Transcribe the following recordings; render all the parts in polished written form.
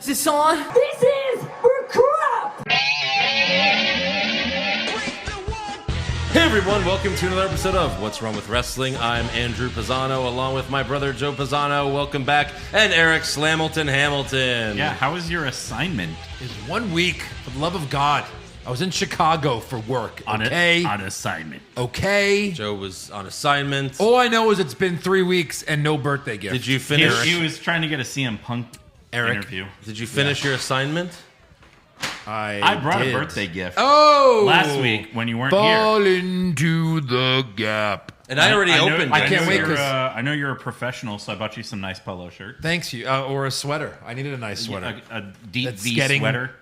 Is this on? This is for crap! Hey everyone, welcome to another episode of What's Wrong with Wrestling. I'm Andrew Pisano, along with my brother Joe Pisano. Welcome back, and Eric Slamilton Hamilton. Yeah, how was your assignment? It's 1 week, for the love of God. I was in Chicago for work. On assignment. Okay. Joe was on assignment. All I know is it's been 3 weeks and no birthday gift. Did you finish? He was trying to get a CM Punk interview. Did you finish your assignment? I brought a birthday gift last week when you weren't Fall here. into the gap. And I already opened. I can't wait because 'cause- I know you're a professional, so I bought you some nice polo shirt. Thanks you, or a sweater. I needed a nice sweater. A deep It's V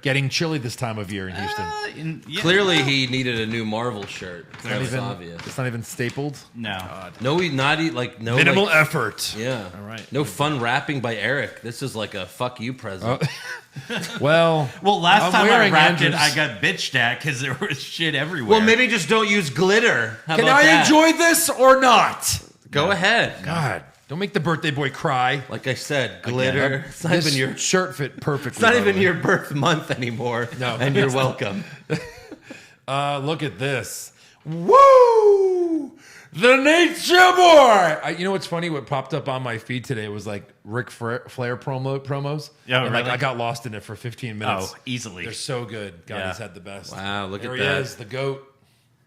getting chilly this time of year in Houston. Clearly, he needed a new Marvel shirt. That was obvious. It's not even stapled. No. No, no Minimal like, effort. Yeah. All right. No fun rapping by Eric. This is like a fuck you present. Well, Last I'm time I wearing rapped it, Andrew's. I got bitched at because there was shit everywhere. Well, maybe just don't use glitter. How can about I that? enjoy this or not? Go ahead. God, don't make the birthday boy cry. Like I said, glitter. It's not This even your. shirt fit perfectly. It's not by the even way. your birth month anymore. No. And you're welcome. Look at this. Woo! The Nature Boy! You know what's funny? What popped up on my feed today was like Ric Flair promos. Yeah, And, like, really? I got lost in it for 15 minutes. Oh, easily. They're so good. God, Yeah. he's had the best. Wow, look there at he that. is, the GOAT.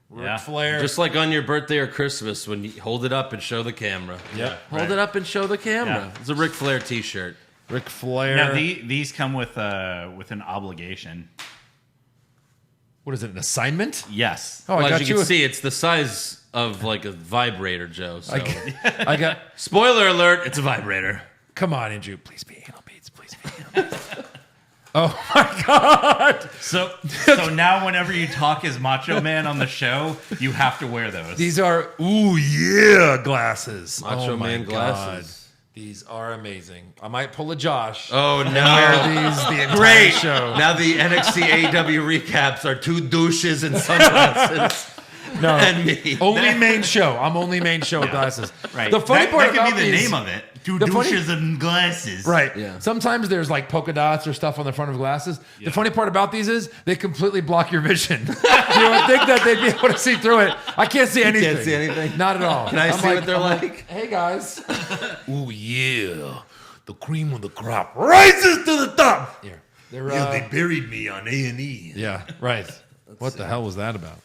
Ric Yeah. Flair. Just like on your birthday or Christmas when you hold it up and show the camera. Yep. Hold it up and show the camera. Yeah. It's a Ric Flair t-shirt. Ric Flair. Now, these come with an obligation. What is it, an assignment? Yes. Oh, Well, I got as you. you can see, it's the size of like a vibrator, Joe. So. I got. Spoiler alert, it's a vibrator. Come on, Andrew. Please be anal beads. Please be anal beads. Oh my God. So now whenever you talk as Macho Man on the show, you have to wear those. These are, ooh, yeah, glasses. Macho oh my Man glasses. God. These are amazing. I might pull a Josh. Oh, Wear no. these the entire Great. show. Now the NXT AEW recaps are two douches in sunglasses. No, and me. only main show. I'm only main show with glasses. Right. The funny part that about could be the these, name of it. Two the funny- douches and glasses. Right. Yeah. Sometimes there's like polka dots or stuff on the front of glasses. The funny part about these is they completely block your vision. You would think that they'd be able to see through it. I can't see anything. Can't see anything? Not at all. Can I see what they're I'm like? Hey guys. Ooh yeah, the cream of the crop rises to the top. Yeah. They're, They buried me on A&E. yeah. Right. What the hell was that about?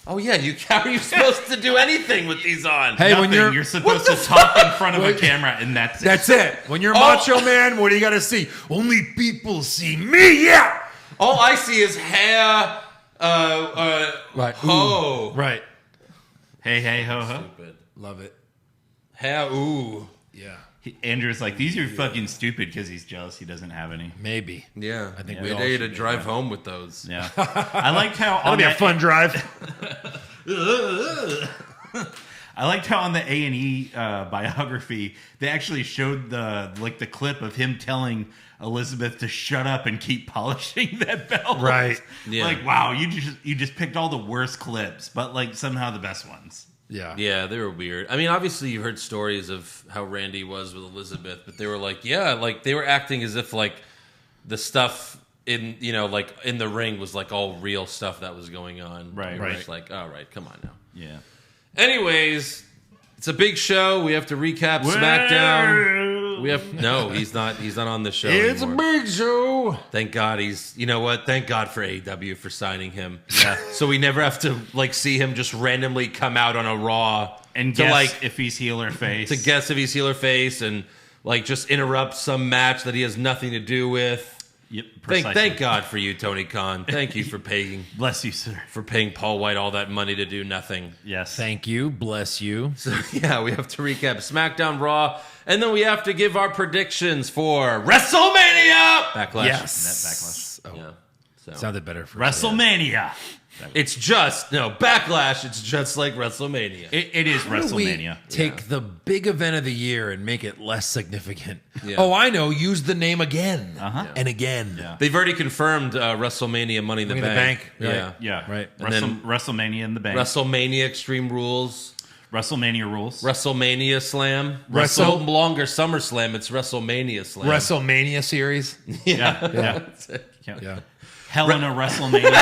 Oh, yeah. How are you supposed to do anything with these on? Hey, Nothing. when You're supposed to talk in front of a camera, and that's it. That's it. When you're Macho Man, what do you got to see? Only people see me. Yeah. All I see is hair, Right. ho. Ooh. Right. Hey, hey, ho, ho. Stupid. Love it. Hair, ooh. Yeah. Andrew's like, these are fucking stupid because he's jealous he doesn't have any. Maybe. Yeah. I think we we all need should to be drive home with those. Yeah. I liked how That'll on be a that- fun drive. I liked how on the A&E biography they actually showed the clip of him telling Elizabeth to shut up and keep polishing that belt. Right. Yeah. Like, wow, you just picked all the worst clips, but like somehow the best ones. Yeah. Yeah, they were weird. I mean, obviously you heard stories of how Randy was with Elizabeth, but they were like, yeah, like they were acting as if like the stuff in, like in the ring was like all real stuff that was going on. Right, It was right. like, all right, come on now. Yeah. Anyways, it's a big show. We have to recap SmackDown. He's not on the show It's anymore. a big show. Thank God Thank God for AEW for signing him. Yeah. So we never have to like see him just randomly come out on a Raw And to guess like if he's heel or face. to guess if he's heel or face and like just interrupt some match that he has nothing to do with. Yep, precisely. Thank God for you, Tony Khan. Thank you for paying Bless you, sir. Paul White all that money to do nothing. Yes. Thank you. Bless you. So yeah, we have to recap SmackDown, Raw, and then we have to give our predictions for WrestleMania. Backlash. Yes. Backlash. Oh, Yeah. So sounded better for WrestleMania. it's just Backlash. It's just like WrestleMania. It is Why don't we WrestleMania. take the big event of the year and make it less significant. Yeah. Oh, I know. Use the name again and again. Yeah. They've already confirmed WrestleMania Money in the Money in the Bank. Bank, right. Yeah. Yeah. Right. And then WrestleMania in the Bank. WrestleMania Extreme Rules. WrestleMania rules. WrestleMania Slam. Wrestle- No longer SummerSlam. It's WrestleMania Slam. WrestleMania series. Yeah. Yeah. Hell in a WrestleMania.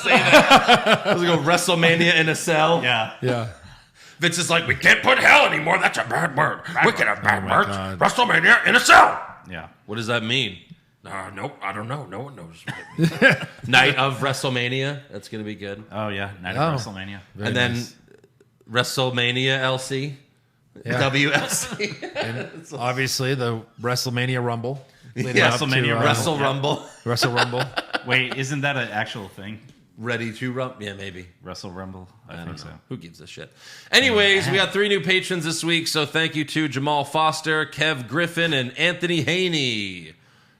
I was going to go WrestleMania in a cell. Yeah. Yeah. Vince is like, we can't put hell anymore. That's a bad word. We can have bad words. God. WrestleMania in a cell. Yeah. What does that mean? Nope, I don't know. No one knows. Night of WrestleMania. That's going to be good. Oh, yeah. Night of WrestleMania. Very and then nice. WrestleMania LC. Yeah. WLC. And obviously the WrestleMania Rumble. Leading Yeah, up to, WrestleMania Wrestle Rumble. Wrestle Rumble. Wait, isn't that an actual thing? Ready to rumble? Yeah, maybe. Wrestle Rumble? I think so. Who gives a shit? Anyways, we got 3 new patrons this week, so thank you to Jamal Foster, Kev Griffin, and Anthony Haney.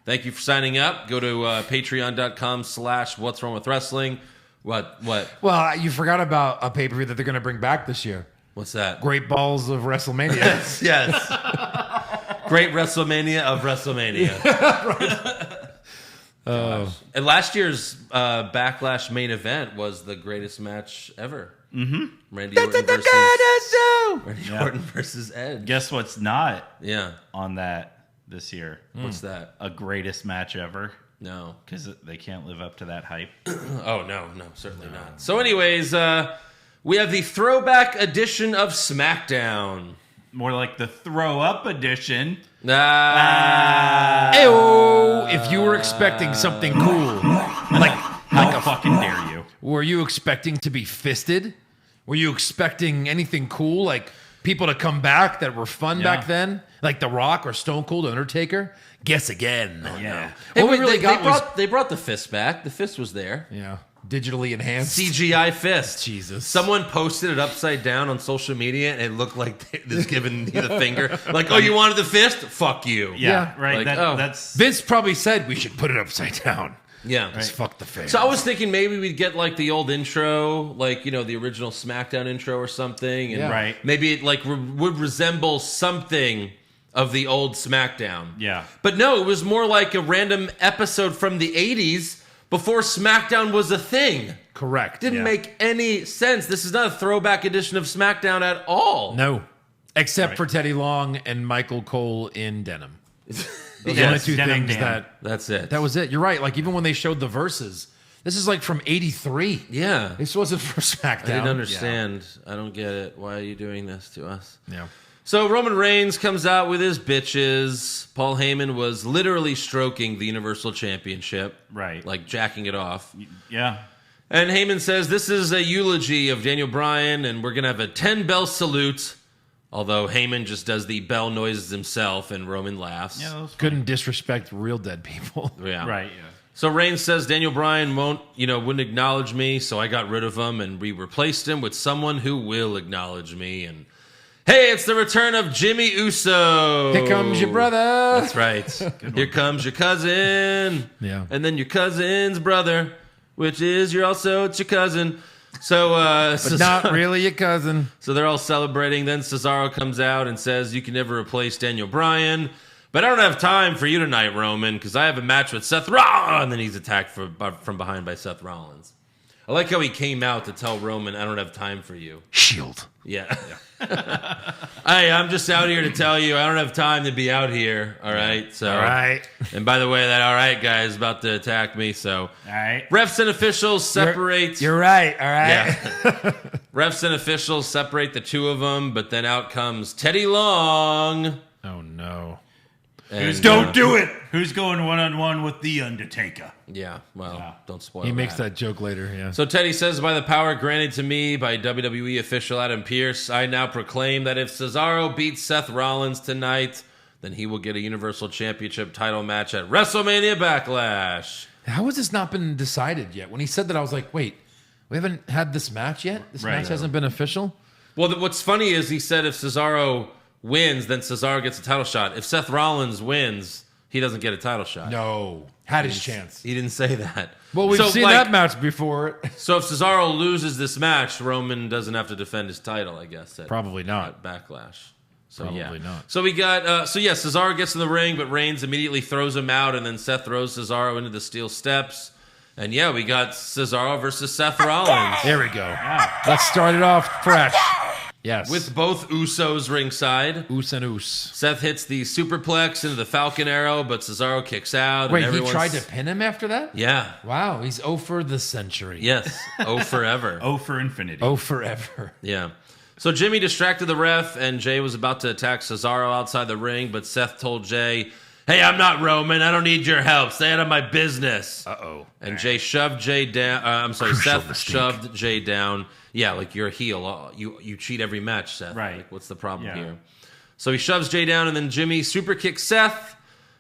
Thank you for signing up. Go to patreon.com/What's Wrong with Wrestling. What? Well, you forgot about a pay-per-view that they're going to bring back this year. What's that? Great Balls of WrestleMania. Yes. Great WrestleMania of WrestleMania. And last year's Backlash main event was the greatest match ever. Mm-hmm. Randy Orton versus Edge. Guess what's not Yeah. on that this year? What's that? A greatest match ever. No. Because they can't live up to that hype. Oh, no, certainly not. So anyways, we have the throwback edition of SmackDown. More like the throw up edition. Ayo! If you were expecting something cool, How fucking dare you? were you expecting to be fisted? Were you expecting anything cool, like people to come back that were fun back then, like The Rock or Stone Cold Undertaker? Guess again. Yeah. What we really got was they brought the fist back. The fist was there. digitally enhanced CGI fist. Jesus. Someone posted it upside down on social media, and it looked like they was giving you the finger. Like, oh, you wanted the fist? Fuck you. Yeah, right. Like, That's Vince probably said we should put it upside down. Yeah. Just fuck the fans. So I was thinking maybe we'd get like the old intro, like, you know, the original SmackDown intro or something. And Right. maybe it like would resemble something of the old SmackDown. Yeah. But no, it was more like a random episode from the 80s before SmackDown was a thing. Correct. Didn't make any sense. This is not a throwback edition of SmackDown at all. No. Except for Teddy Long and Michael Cole in denim. Those are the Yes, only two Denim things Dan. That's it. that was it. You're right. Like even when they showed the verses, this is like from '83. Yeah. This wasn't for SmackDown. I didn't understand. I don't get it. Why are you doing this to us? Yeah. So Roman Reigns comes out with his bitches. Paul Heyman was literally stroking the Universal Championship. Right. Like jacking it off. Yeah. And Heyman says, this is a eulogy of Daniel Bryan, and we're going to have a 10-bell salute. Although Heyman just does the bell noises himself, and Roman laughs. Yeah, that was Couldn't disrespect real dead people. Yeah. right. Yeah. So Reigns says Daniel Bryan wouldn't acknowledge me, so I got rid of him, and we replaced him with someone who will acknowledge me. And hey, it's the return of Jimmy Uso. Here comes your brother. That's right. Here comes your cousin. Yeah. And then your cousin's brother, which is it's your cousin. So, But not really your cousin. so they're all celebrating. Then Cesaro comes out and says, you can never replace Daniel Bryan. But I don't have time for you tonight, Roman, because I have a match with Seth Rollins. And then he's attacked from behind by Seth Rollins. I like how he came out to tell Roman, I don't have time for you. Shield. Yeah. Hey, I'm just out here to tell you I don't have time to be out here. All right. So, All right. And by the way, that all right guy is about to attack me. So, All right. refs and officials separate. You're right. All right. Yeah. Refs and officials separate the two of them, but then out comes Teddy Long. Oh, no. And, Don't do it. Who's going one-on-one with The Undertaker? Yeah, well, don't spoil He makes that joke later, yeah. So Teddy says, by the power granted to me by WWE official Adam Pearce, I now proclaim that if Cesaro beats Seth Rollins tonight, then he will get a Universal Championship title match at WrestleMania Backlash. How has this not been decided yet? When he said that, I was like, wait, we haven't had this match yet? This Right. match hasn't been official? Well, what's funny is he said if Cesaro wins, then Cesaro gets a title shot. If Seth Rollins wins, he doesn't get a title shot. No. Had his chance. He didn't say that. Well, we've So, seen like, that match before. So if Cesaro loses this match, Roman doesn't have to defend his title, I guess. Probably not. At Backlash. So, Probably not. So we got, Cesaro gets in the ring, but Reigns immediately throws him out, and then Seth throws Cesaro into the steel steps. And yeah, we got Cesaro versus Seth Rollins. There we go. Let's start it off fresh. Yes. with both Usos ringside. Oos and Oos. Seth hits the superplex into the Falcon Arrow, but Cesaro kicks out. Wait, and he tried to pin him after that? Yeah. Wow, he's 0 for the century. Yes. Oh, forever. Oh, for infinity. Oh, forever. Yeah. So Jimmy distracted the ref, and Jay was about to attack Cesaro outside the ring, but Seth told Jay, "Hey, I'm not Roman. I don't need your help. Stay out of my business." Uh-oh. And Jay shoved Jay down. Seth shoved Jay down. Yeah, like you're a heel. You cheat every match, Seth. Right. Like, what's the problem Yeah. here? So he shoves Jay down, and then Jimmy super kicks Seth.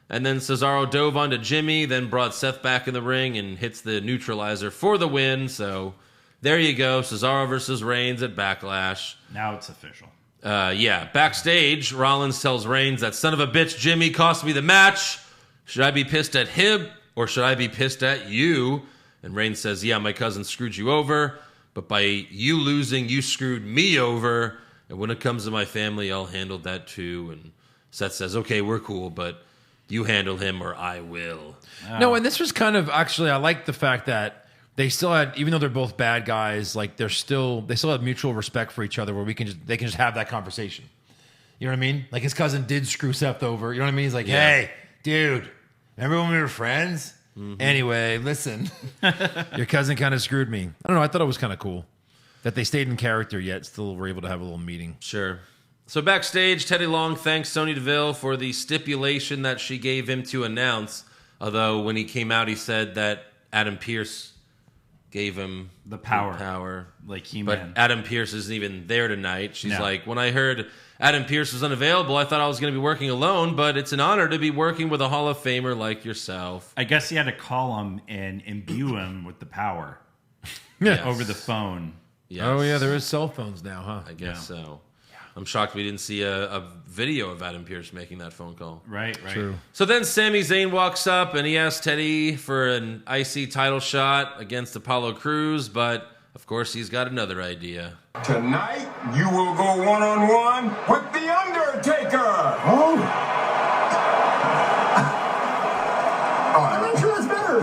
And then Cesaro dove onto Jimmy, then brought Seth back in the ring and hits the neutralizer for the win. So there you go. Cesaro versus Reigns at Backlash. Now it's official. Yeah. Backstage, Rollins tells Reigns, "That son of a bitch Jimmy cost me the match. Should I be pissed at him or should I be pissed at you?" And Reigns says, "Yeah, my cousin screwed you over. But by you losing, you screwed me over. And when it comes to my family, I'll handle that too." And Seth says, "Okay, we're cool, but you handle him or I will." No, and this was kind of actually, I like the fact that they still had, even though they're both bad guys, like they still have mutual respect for each other, where they can just have that conversation. You know what I mean? Like his cousin did screw Seth over. You know what I mean? He's like, "Hey, dude, remember when we were friends? Anyway, listen, your cousin kind of screwed me." I don't know. I thought it was kind of cool that they stayed in character yet still were able to have a little meeting. Sure. So backstage, Teddy Long thanks Sonya Deville for the stipulation that she gave him to announce. Although when he came out, he said that Adam Pearce gave him The power. Like He-Man. But Adam Pearce isn't even there tonight. She's No. like, "When I heard Adam Pearce was unavailable, I thought I was going to be working alone, but it's an honor to be working with a Hall of Famer like yourself." I guess he had to call him and imbue him with the power Yes. over the phone. Yes. Oh yeah, there is cell phones now, huh? I guess so. I'm shocked we didn't see a video of Adam Pearce making that phone call. Right. True. So then Sami Zayn walks up and he asks Teddy for an IC title shot against Apollo Crews, but of course he's got another idea. Tonight, you will go one-on-one with The Undertaker. Oh. I'm not sure that's better.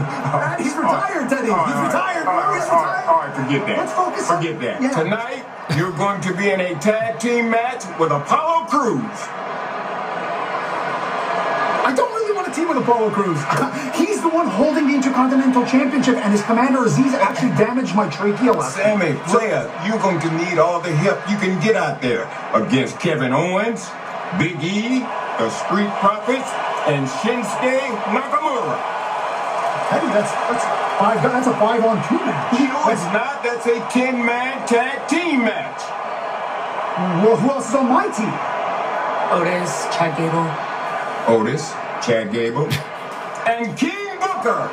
He's retired, Teddy. He's retired. He's retired. All right, forget that. Let's focus on- Forget that. Yeah. Tonight, you're going to be in a tag team match with Apollo Crews. I don't really want to team with Apollo Crews. He's the one holding the Intercontinental Championship, and his commander Aziz actually damaged my trachea last night. Sammy, player, you're going to need all the help you can get out there against Kevin Owens, Big E, the Street Profits, and Shinsuke Nakamura. Teddy, that's five. That's a 5-on-2 match. No, it's not. That's a 10-man tag team match. Well, who else is on my team? Otis, Chad Gable. Otis, Chad Gable, and King Booker.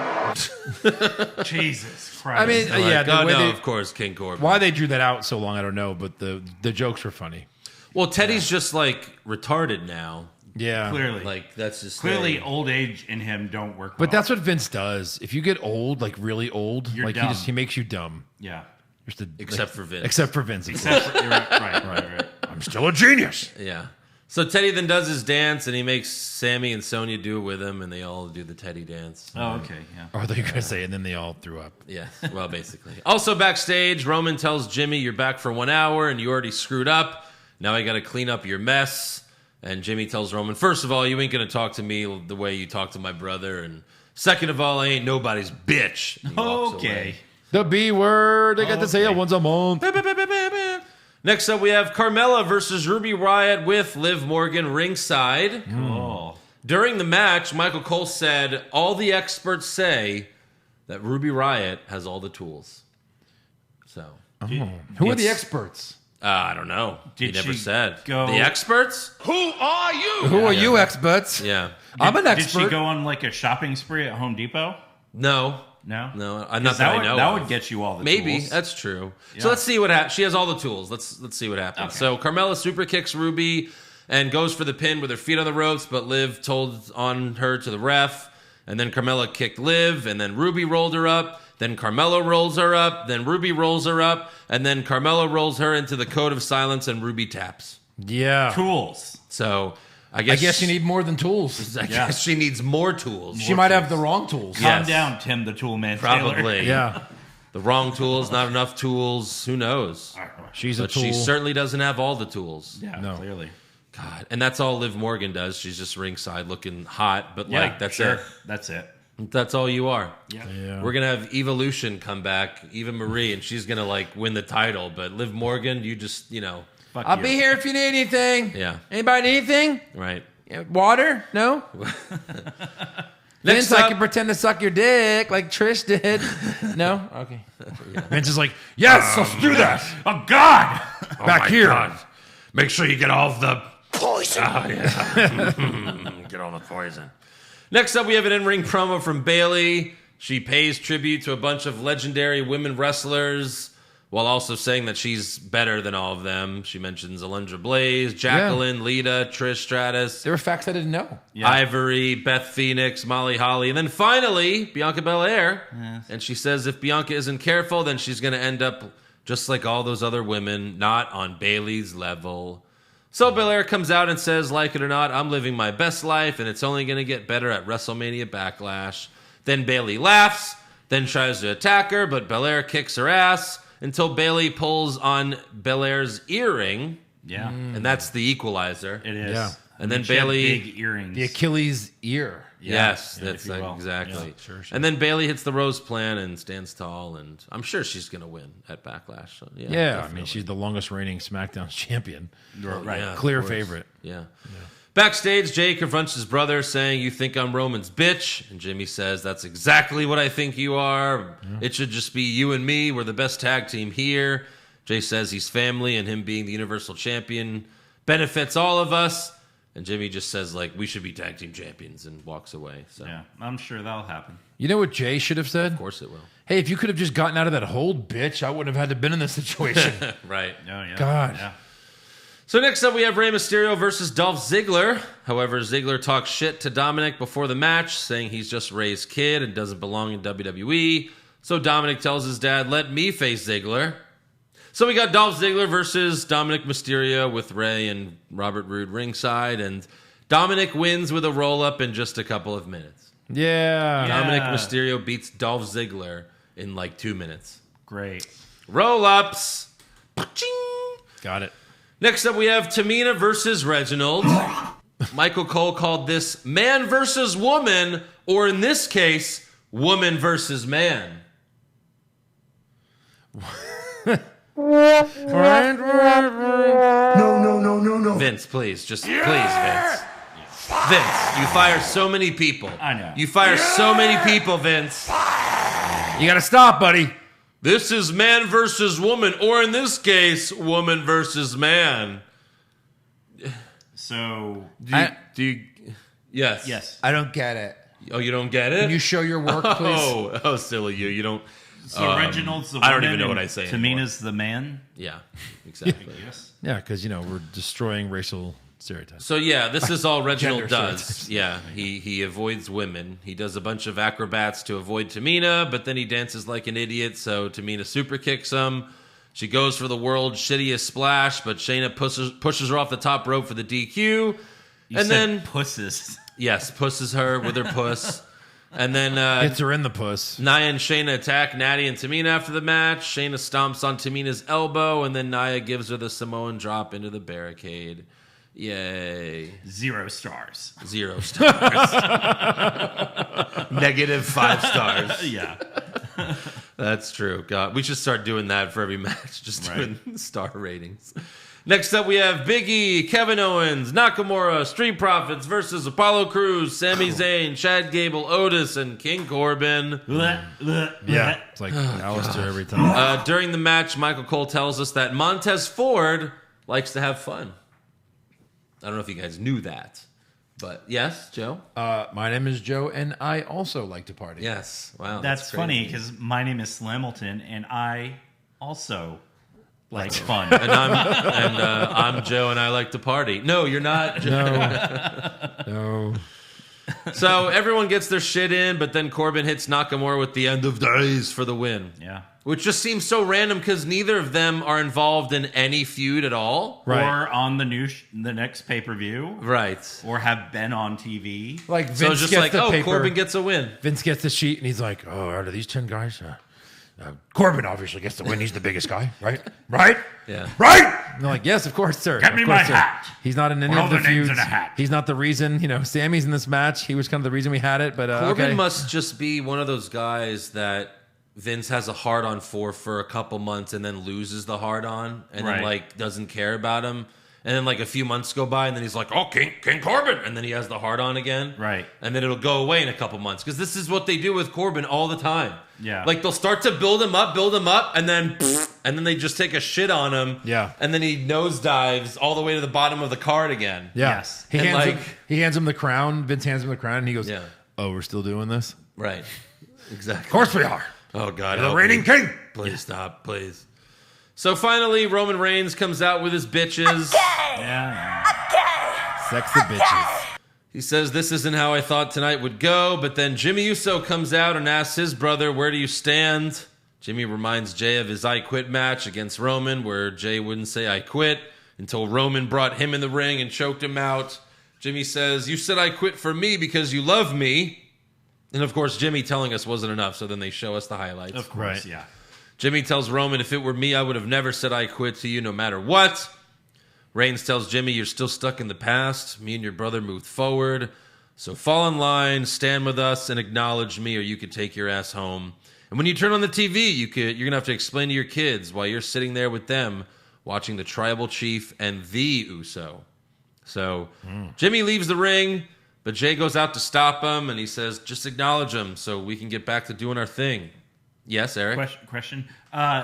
Jesus Christ. I mean, yeah, the way they, of course, King Corbin. why they drew that out so long, I don't know, but the jokes were funny. Well, Teddy's just like retarded now. Yeah, clearly. Like that's just Clearly, old age and him don't work But well. that's what Vince does. If you get old, like really old, You're like dumb. he makes you dumb. Yeah. Just a, Except for Vince. Except for Vince. Except for, you're right. I'm still a genius. Yeah. So Teddy then does his dance, and he makes Sammy and Sonya do it with him, and they all do the Teddy dance. Oh, okay. Yeah. Or they're gonna say, and then they all threw up. Yeah, well, basically. Also backstage, Roman tells Jimmy, "You're back for 1 hour, and you already screwed up. Now I got to clean up your mess." And Jimmy tells Roman, "First of all, you ain't going to talk to me the way you talk to my brother. And second of all, I ain't nobody's bitch." And he walks Okay. away. The B word. They got to say it once a month. Next up, we have Carmella versus Ruby Riott with Liv Morgan ringside. Cool. During the match, Michael Cole said, "All the experts say that Ruby Riott has all the tools." So, Who are the experts? I don't know. He Did never she said. go- The experts? Who are you experts? Yeah. I'm an Did expert. she go on like a shopping spree at Home Depot? No. No? No, not 'Cause that I know That of. would get you all the Maybe. tools. That's true. Yeah. So let's see what happens. She has all the tools. Let's see what happens. Okay. So Carmella super kicks Ruby and goes for the pin with her feet on the ropes, but Liv told on her to the ref. And then Carmella kicked Liv, and then Ruby rolled her up. Then Carmella rolls her up. Then Ruby rolls her up. And then Carmella rolls her into the code of silence, and Ruby taps. Yeah. Tools. So I I guess guess you need more than tools. I guess she needs more tools. She might have the wrong tools. Yeah. Calm Yes. down, Tim the Tool Man. Probably. Yeah. The wrong tools, not enough tools. Who knows? She's a But tool. she certainly doesn't have all the tools. Yeah, No. clearly. God, and that's all Liv Morgan does. She's just ringside looking hot, but like that's sure. it. That's it. That's all you are. Yeah. We're gonna have Evolution come back, Eva Marie, and she's gonna like win the title. But Liv Morgan, you just Fuck I'll you. be here if you need anything. Yeah. Anybody need anything? right. Water? No? Next Vince, I up, can pretend to suck your dick like Trish did. No? Okay. Vince is like, yes, let's do that. Oh God! Back here. make sure you get all of the poison. Oh, yeah. Get all the poison. Next up, we have an in-ring promo from Bayley. She pays tribute to a bunch of legendary women wrestlers while also saying that she's better than all of them. She mentions Alundra Blaze, Jacqueline, Lita, Trish Stratus, There were facts I didn't know. Ivory, Beth Phoenix, Molly Holly, and then finally, Bianca Belair. And she says if Bianca isn't careful, then she's going to end up just like all those other women, not on Bayley's level. So Belair comes out and says, like it or not, I'm living my best life, and it's only going to get better at WrestleMania Backlash. Then Bayley laughs, then tries to attack her, but Belair kicks her ass until Bayley pulls on Belair's earring, Yeah, and that's the equalizer. it is. Yeah. And then she had Bayley- big earrings. The Achilles ear. Yes, Yeah, that's if you will. exactly. Yeah, sure. And then Bayley hits the Rose Plan and stands tall, and I'm sure she's going to win at Backlash. So, Yeah, I definitely. mean, she's the longest reigning SmackDown champion. Right. Yeah, of Clear course. favorite. Yeah. Backstage, Jay confronts his brother, saying, "You think I'm Roman's bitch?" And Jimmy says, "That's exactly what I think you are. It should just be you and me. We're the best tag team here." Jay says he's family, and him being the Universal Champion benefits all of us. And Jimmy just says, like, we should be tag team champions, and walks away. So, Yeah, I'm sure that'll happen. You know what Jay should have said? of course it will. Hey, if you could have just gotten out of that hold, bitch, I wouldn't have had to been in this situation. Right. Oh, yeah. God. Yeah. So next up, we have Rey Mysterio versus Dolph Ziggler. However, Ziggler talks shit to Dominic before the match, saying he's just Rey's kid and doesn't belong in WWE. So Dominic tells his dad, "Let me face Ziggler." So we got Dolph Ziggler versus Dominic Mysterio with Rey and Robert Roode ringside, and Dominic wins with a roll-up in just a couple of minutes. Yeah. Dominic Mysterio beats Dolph Ziggler in like 2 minutes. Great. Roll-ups. Ching. Got it. Next up, we have Tamina versus Reginald. Michael Cole called this man versus woman, or in this case, woman versus man. No. Vince, please. Just please, Vince. Vince, you fire so many people. I know. You fire so many people, Vince. You got to stop, buddy. This is man versus woman, or in this case, woman versus man. So, Do you yes. yes. I don't get it. Oh, you don't get it? Can you show your work, please? Oh, silly you. You don't. So Reginald's the I woman don't even know and what I say anymore. Tamina's the man. Yeah, exactly. Yes. Yeah, because, we're destroying racial stereotypes. So yeah, this is all Reginald Gender does. stereotypes. Yeah, he avoids women. He does a bunch of acrobats to avoid Tamina, but then he dances like an idiot, so Tamina super kicks him. She goes for the world's shittiest splash, but Shayna pushes her off the top rope for the DQ. You and said then pusses. yes, pusses her with her puss. And then Gets her in the puss. Nia and Shayna attack Natty and Tamina after the match. Shayna stomps on Tamina's elbow, and then Nia gives her the Samoan drop into the barricade. Yay. 0 stars. 0 stars. Negative 5 stars. Yeah. That's true. God, we should start doing that for every match. Just doing star ratings. Next up, we have Big E, Kevin Owens, Nakamura, Street Profits versus Apollo Crews, Sami Zayn, Chad Gable, Otis, and King Corbin. Yeah. It's like Alistair every time. During the match, Michael Cole tells us that Montez Ford likes to have fun. I don't know if you guys knew that, but yes, Joe? My name is Joe, and I also like to party. Yes. Wow. That's crazy. funny because my name is Slamilton and I also like fun. And I'm Joe, and I like to party. No, you're not. No. So everyone gets their shit in, but then Corbin hits Nakamura with the end of days for the win. Yeah. Which just seems so random because neither of them are involved in any feud at all. Right. Or on the next pay-per-view. Right. Or have been on TV. Like Vince So it's just gets like, the oh, paper. Corbin gets a win. Vince gets the sheet, and he's like, "Oh, out of these 10 guys, Corbin obviously gets the win. He's the biggest guy, right? Right? Yeah. Right? And they're like, yes, of course, sir. Get me Of course, my sir. hat. He's not in any Put of all the the names feuds. in a hat. He's not the reason. Sammy's in this match. He was kind of the reason we had it. But Corbin okay. must just be one of those guys that Vince has a hard on for a couple months and then loses the hard on and then like doesn't care about him. And then like a few months go by and then he's like, oh, King Corbin. And then he has the hard on again. Right. And then it'll go away in a couple months. Because this is what they do with Corbin all the time. Yeah. Like they'll start to build him up, and then they just take a shit on him. Yeah. And then he nosedives all the way to the bottom of the card again. Yeah. Yes. He And, hands him the crown. Vince hands him the crown, and he goes, Yeah. oh, we're still doing this? Right. Exactly. Of course we are. Oh, God. You're the help reigning me. king. Please stop, please. So finally, Roman Reigns comes out with his bitches. Yeah. Sexy bitches. He says, this isn't how I thought tonight would go, but then Jimmy Uso comes out and asks his brother, where do you stand? Jimmy reminds Jay of his I Quit match against Roman, where Jay wouldn't say I quit until Roman brought him in the ring and choked him out. Jimmy says, you said I quit for me because you love me. And of course, Jimmy telling us wasn't enough, so then they show us the highlights. Of course, yeah. Jimmy tells Roman, if it were me, I would have never said I quit to you no matter what. Reigns tells Jimmy, you're still stuck in the past. Me and your brother moved forward. So fall in line, stand with us, and acknowledge me, or you could take your ass home. And when you turn on the TV, you're going to have to explain to your kids why you're sitting there with them watching the Tribal Chief and the Uso. So Jimmy leaves the ring, but Jay goes out to stop him, and he says, just acknowledge him so we can get back to doing our thing. Yes, Eric? Question.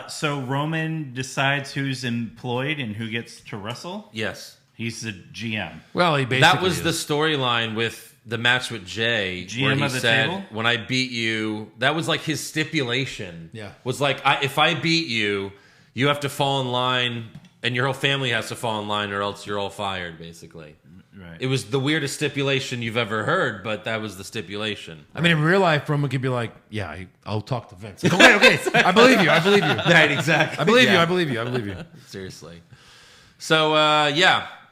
So Roman decides who's employed and who gets to wrestle? Yes. He's the GM. Well, he basically That was the storyline with the match with Jay. GM where he of the said, table? when I beat you, that was like his stipulation. Yeah. Was like, if I beat you, you have to fall in line, and your whole family has to fall in line, or else you're all fired, basically. Right. It was the weirdest stipulation you've ever heard, but that was the stipulation. I mean, in real life, Roman could be like, yeah, I'll talk to Vince. Okay. I believe you. Right, exactly. I believe you. Seriously. So,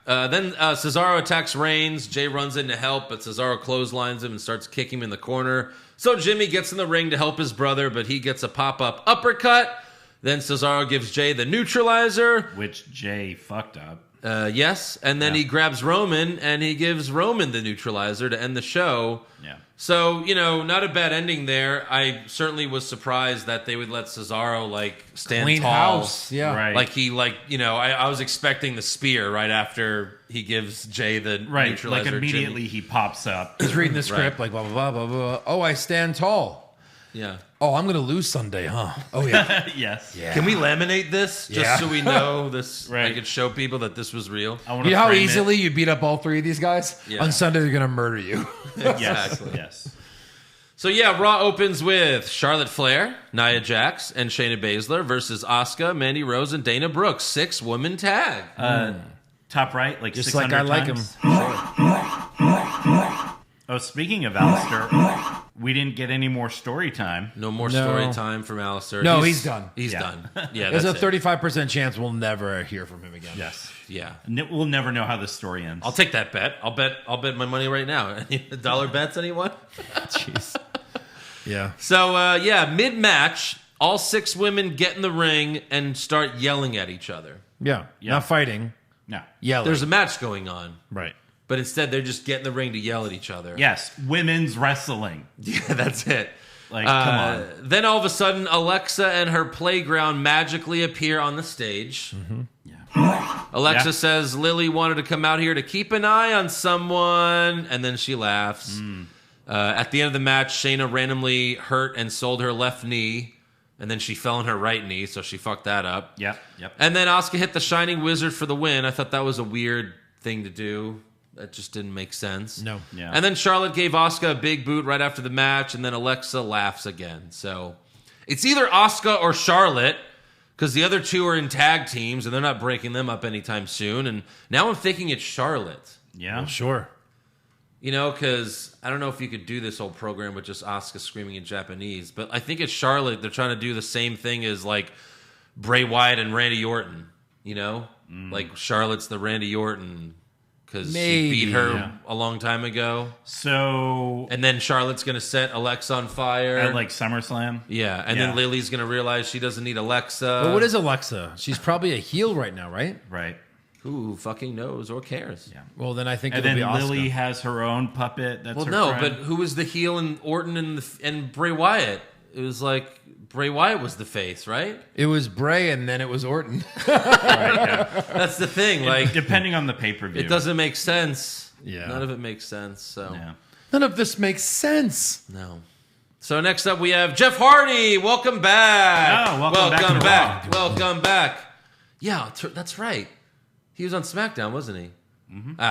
then Cesaro attacks Reigns. Jay runs in to help, but Cesaro clotheslines him and starts kicking him in the corner. So Jimmy gets in the ring to help his brother, but he gets a pop-up uppercut. Then Cesaro gives Jay the neutralizer. Which Jay fucked up. Yes, and then he grabs Roman, and he gives Roman the neutralizer to end the show. Yeah. So, not a bad ending there. I certainly was surprised that they would let Cesaro, stand Clean tall. house. Yeah. Right. I was expecting the spear right after he gives Jay the neutralizer. Like immediately he pops up. He's reading the script, like, blah, blah, blah, blah, blah. Oh, I stand tall. Yeah. Oh, I'm going to lose Sunday, huh? Oh, yeah. Yes. Yeah. Can we laminate this just so we know this? Right. I could show people that this was real. I want to You know how frame easily you beat up all three of these guys? Yeah. On Sunday, they're going to murder you. it. Yes. Exactly. Yes. So Raw opens with Charlotte Flair, Nia Jax, and Shayna Baszler versus Asuka, Mandy Rose, and Dana Brooks. 6-woman tag. Top right, like Just 600 like I like times. him. Oh, speaking of Alistair, we didn't get any more story time. No more story time from Alistair. No, he's done. He's Yeah. done. Yeah, There's that's a it. 35% chance we'll never hear from him again. Yes. Yeah. We'll never know how this story ends. I'll take that bet. I'll bet my money right now. Dollar bets, anyone? Jeez. Yeah. So, mid-match, all 6 women get in the ring and start yelling at each other. Yeah. Not fighting. No. Yelling. There's a match going on, Right. but instead they're just getting in the ring to yell at each other. Yes, women's wrestling. Yeah, that's it. Like, come on. Then all of a sudden, Alexa and her playground magically appear on the stage. Alexa Yeah. says Lily wanted to come out here to keep an eye on someone, and then she laughs. At the end of the match, Shayna randomly hurt and sold her left knee, and then she fell on her right knee, so she fucked that up. Yep. And then Asuka hit the Shining Wizard for the win. I thought that was a weird thing to do. That just didn't make sense. No. Yeah. And then Charlotte gave Asuka a big boot right after the match, and then Alexa laughs again. So it's either Asuka or Charlotte, because the other two are in tag teams, and they're not breaking them up anytime soon. And now I'm thinking it's Charlotte. Yeah. Sure. Because I don't know if you could do this whole program with just Asuka screaming in Japanese, but I think it's Charlotte. They're trying to do the same thing as like Bray Wyatt and Randy Orton, Like Charlotte's the Randy Orton because Maybe, she beat her yeah. a long time ago. So And then Charlotte's going to set Alexa on fire. at like SummerSlam. Yeah, and Yeah. then Lily's going to realize she doesn't need Alexa. But what is Alexa? She's probably a heel right now, right? Right. Who fucking knows or cares? Yeah. Well, then I think And it'll then be Asuka. Lily has her own puppet. That's Well, her no, friend. but who was the heel in Orton and Bray Wyatt? It was like Bray Wyatt was the face, right? It was Bray, and then it was Orton. That's the thing. Like, depending on the pay-per-view. it doesn't make sense. Yeah. None of it makes sense. So Yeah. None of this makes sense. no. So next up we have Jeff Hardy. Welcome back. Oh, welcome back to back. Raw. Welcome back. Yeah, that's right. He was on SmackDown, wasn't he?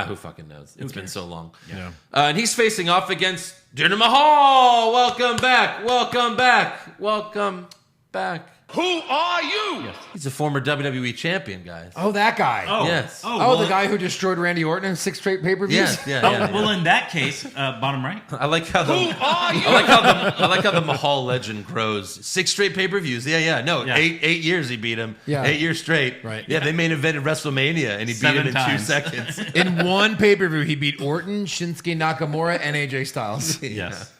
Who fucking knows? It's been so long. Yeah. And he's facing off against Jinder Mahal. Welcome back. Welcome back. Welcome back. Who are you? He's a former WWE champion, guys. Oh, that guy. Oh, Yes. Oh, Oh, well, the guy who destroyed Randy Orton in 6 straight pay-per-views? Yes, yeah, Oh, yeah. well, in that case, bottom right. I like how the I like how the Mahal legend grows. 6 straight pay-per-views. Yeah. No, Yeah. 8 years he beat him. Yeah. 8 years straight. Right. Yeah, they main evented WrestleMania and he beat 7 him in 2 times. seconds. In one pay-per-view, he beat Orton, Shinsuke Nakamura, and AJ Styles. Yes.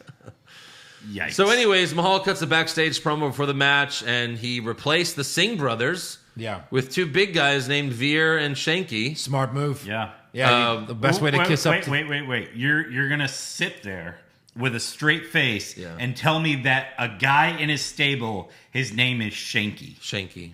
Yikes. So, anyways, Mahal cuts a backstage promo before the match, and he replaced the Singh brothers Yeah. with 2 big guys named Veer and Shanky. Smart move. Yeah. Yeah, the best way to Wait, kiss wait, up. to- Wait. You're gonna sit there with a straight face Yeah. and tell me that a guy in his stable, his name is Shanky. Shanky.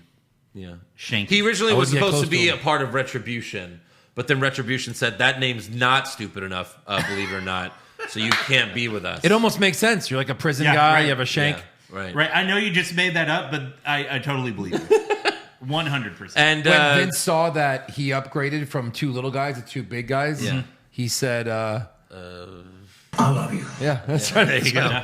Yeah. Shanky. He originally I was wouldn't get supposed to close be to a him. part of Retribution, but then Retribution said that name's not stupid enough, believe it or not, so you can't be with us. It almost makes sense. You're like a prison Yeah, guy. right. You have a shank. Yeah, right. Right. I know you just made that up, but I totally believe it. 100%. And When Vince saw that he upgraded from 2 little guys to 2 big guys, Yeah. he said, I love you. yeah, that's right. there you go.